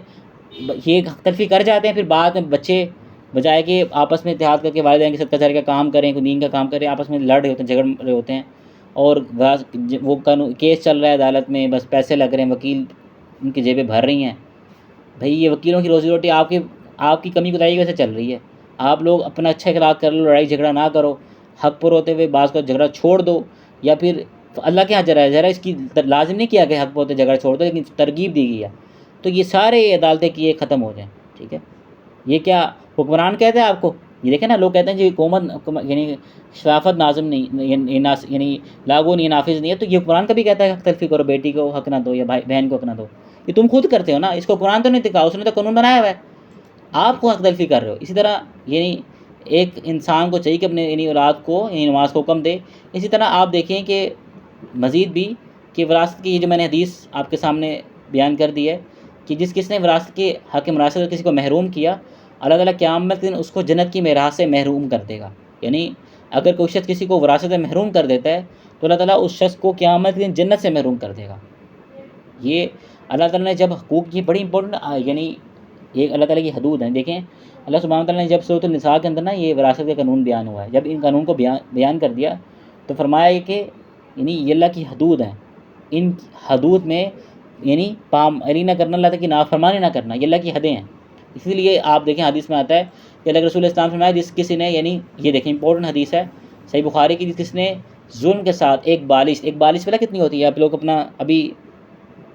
یہ حق تلفی کر جاتے ہیں، پھر بعد میں بچے بجائے کہ آپس میں اتحاد کر کے والدین کے صدقہ جاریہ کا کام کریں، کوئی دین کا کام کریں، آپس میں لڑ رہے ہوتے ہیں، جھگڑ رہے ہوتے ہیں، اور وہ کیس چل رہا ہے عدالت میں، بس پیسے لگ رہے ہیں، وکیل ان کی جیبیں بھر رہی ہیں، بھائی یہ وکیلوں کی روزی روٹی آپ کی کمی کوتاہی کی وجہ سے چل رہی ہے. آپ لوگ اپنا اچھا اخلاق کر لو, لڑائی جھگڑا نہ کرو, حق پر ہوتے ہوئے بعض کا جھگڑا چھوڑ دو, یا پھر اللہ کے یہاں ذرا اس کی لازم نہیں کیا کہ حق پر ہوتے جھگڑا چھوڑ دو, لیکن ترغیب دی گئی ہے. تو یہ سارے عدالتیں کی ختم ہو جائیں. ٹھیک ہے, یہ کیا حکمران کہتے ہیں آپ کو؟ یہ دیکھیں نا, لوگ کہتے ہیں جی حکومت یعنی شرافت نازم نہیں, یعنی لاگو نہیں, نافذ نہیں ہے. تو یہ حکمران کبھی کہتا ہے حق تلفی کرو, بیٹی کو حق نہ دو یا بہن کو حق نہ دو؟ یہ تم خود کرتے ہو نا, اس کو قرآن تو نہیں دکھا, اس نے تو قانون بنایا ہوا ہے, آپ کو حق تلفی کر رہے ہو. اسی طرح یعنی ایک انسان کو چاہیے کہ اپنے یعنی اولاد کو یعنی نماز کو حکم دے. اسی طرح آپ دیکھیں کہ مزید بھی کہ وراثت کی یہ جو میں نے حدیث آپ کے سامنے بیان کر دی ہے کہ کس نے وراثت کے حق وراثت اور کسی کو محروم کیا, اللہ تعالیٰ قیامت کے دن اس کو جنت کی میراث سے محروم کر دے گا. یعنی اگر کوئی شخص کسی کو وراثت سے محروم کر دیتا ہے تو اللہ تعالیٰ اس شخص کو قیامت کے دن جنت سے محروم کر دے گا. یہ اللہ تعالیٰ نے جب حقوق کی بڑی امپورٹنٹ یعنی یہ اللہ تعالیٰ کی حدود ہیں. دیکھیں اللہ سبحانہ وتعالیٰ نے جب سورۃ النساء کے اندر نا یہ وراثت کا قانون بیان ہوا ہے, جب ان قانون کو بیان کر دیا تو فرمایا یہ کہ یعنی یہ اللہ کی حدود ہیں, ان حدود میں یعنی پامری نہ کرنا, اللہ تعالیٰ کی نافرمانی نہ کرنا, یہ اللہ کی حدیں ہیں. اسی لیے آپ دیکھیں حدیث میں آتا ہے کہ اللہ کے رسول اسلام فرمایا جس کسی نے یعنی یہ دیکھیں امپورٹنٹ حدیث ہے صحیح بخاری کی, جس کس نے ظلم کے ساتھ ایک بالش پہلے کتنی ہوتی ہے, آپ لوگ اپنا ابھی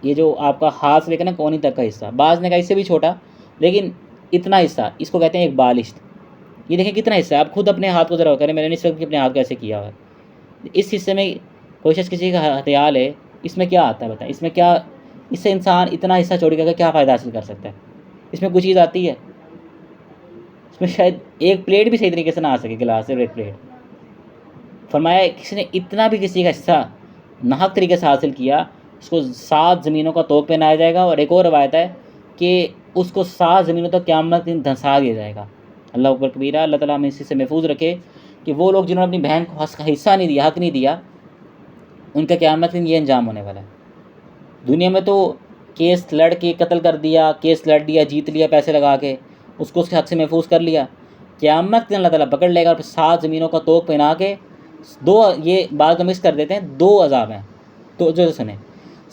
یہ جو آپ کا ہاتھ سے لے کے نا کونی تک کا حصہ, بعض نے کہا اس سے بھی چھوٹا لیکن اتنا حصہ, اس کو کہتے ہیں ایک بالشت. یہ دیکھیں کتنا حصہ ہے, آپ خود اپنے ہاتھ کو ذرا کریں, میں نے اس وقت اپنے ہاتھ کو ایسے کیا ہوا ہے. اس حصے میں کوئی شخص کسی کا ہتھیال ہے, اس میں کیا آتا ہے بتائیں, اس میں کیا, اس سے انسان اتنا حصہ چھوڑ کے کیا فائدہ حاصل کر سکتا ہے؟ اس میں کوئی چیز آتی ہے؟ اس میں شاید ایک پلیٹ بھی صحیح طریقے سے نہ آ سکے, گلاس سے ایک پلیٹ. فرمایا کسی نے اتنا بھی کسی کا حصہ ناحق طریقے سے حاصل کیا, اس کو 7 زمینوں کا طوق پہنایا جائے گا. اور ایک اور روایت ہے کہ اس کو 7 زمینوں تک قیامت دن دھنسا دیا جائے گا. اللہ اکبر کبیرہ. اللہ تعالیٰ ہمیں اسی سے محفوظ رکھے کہ وہ لوگ جنہوں نے اپنی بہن کو حصہ نہیں دیا, حق نہیں دیا, ان کا قیامت دن یہ انجام ہونے والا ہے. دنیا میں تو کیس لڑ کے قتل کر دیا, کیس لڑ دیا, جیت لیا پیسے لگا کے, اس کو اس کے حق سے محفوظ کر لیا. قیامت کے دن اللہ تعالیٰ پکڑ لے گا اور پھر 7 زمینوں کا طوق پہنا کے یہ بعض کو مکس کر دیتے ہیں, 2 عذاب ہیں. تو جو سنیں,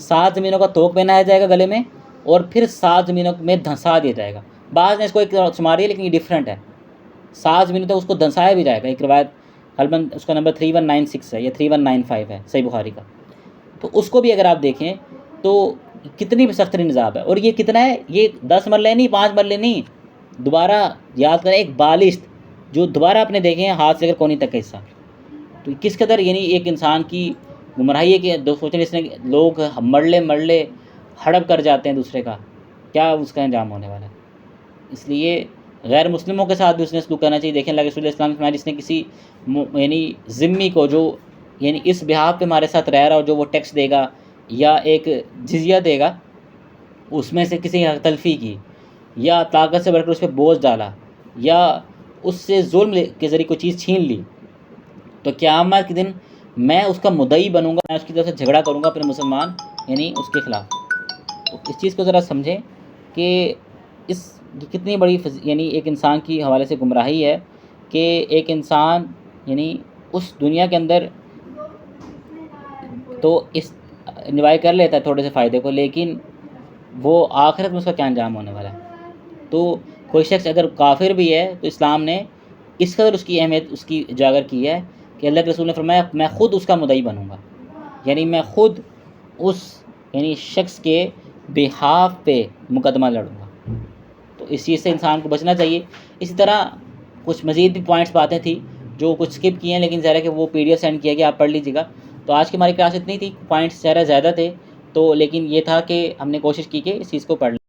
7 زمینوں کا طوق پہنایا جائے گا گلے میں, اور پھر 7 زمینوں میں دھنسا دیا جائے گا. بعض نے اس کو ایک شماری ہے لیکن یہ ڈفرینٹ ہے. 7 زمینوں تک اس کو دھنسایا بھی جائے گا. ایک روایت غالباً اس کا نمبر 3196 ہے یا 3195 ہے صحیح بخاری کا. تو اس کو بھی اگر آپ دیکھیں تو کتنی سخت ترین عذاب ہے. اور یہ کتنا ہے, یہ 10 مرلے نہیں, 5 مرلے نہیں, دوبارہ یاد کریں ایک بالشت جو دوبارہ اپنے دیکھیں ہاتھ سے اگر کونی تک کا حصہ. تو کس قدر یعنی ایک انسان کی گمراہی ہے کہ سوچیں اس نے لوگ مرلے ہڑپ کر جاتے ہیں دوسرے کا, کیا اس کا انجام ہونے والا ہے. اس لیے غیر مسلموں کے ساتھ بھی اس نے سلوک کرنا چاہیے. دیکھیں اللہ کے رسول اسلام میں جس نے کسی یعنی ذمی کو جو یعنی اس بحاف پہ ہمارے ساتھ رہ رہا اور جو وہ ٹیکس دے گا یا ایک جزیہ دے گا, اس میں سے کسی حق تلفی کی یا طاقت سے بڑھ کر اس پہ بوجھ ڈالا یا اس سے ظلم کے ذریعے کوئی چیز چھین لی, تو قیامت کے دن میں اس کا مدعی بنوں گا, میں اس کی طرف سے جھگڑا کروں گا اپنے مسلمان یعنی اس کے خلاف. تو اس چیز کو ذرا سمجھیں کہ یہ کتنی بڑی یعنی ایک انسان کی حوالے سے گمراہی ہے کہ ایک انسان یعنی اس دنیا کے اندر تو اس انجوائے کر لیتا ہے تھوڑے سے فائدے کو, لیکن وہ آخرت میں اس کا کیا انجام ہونے والا ہے. تو کوئی شخص اگر کافر بھی ہے تو اسلام نے اس قدر اس کی اہمیت اس کی اجاگر کی ہے کہ اللہ کے رسول نے فرمایا میں خود اس کا مدعی بنوں گا, یعنی میں خود اس یعنی شخص کے بحاف پہ مقدمہ لڑوں گا. تو اس چیز سے انسان کو بچنا چاہیے. اسی طرح کچھ مزید بھی پوائنٹس باتیں تھیں جو کچھ سکپ کیے ہیں, لیکن ظاہر ہے کہ وہ PDF سینڈ کیا گیا, آپ پڑھ لیجیے گا. تو آج کی ہماری کلاس اتنی تھی, پوائنٹس زیادہ تھے تو, لیکن یہ تھا کہ ہم نے کوشش کی کہ اس چیز کو پڑھ لیں.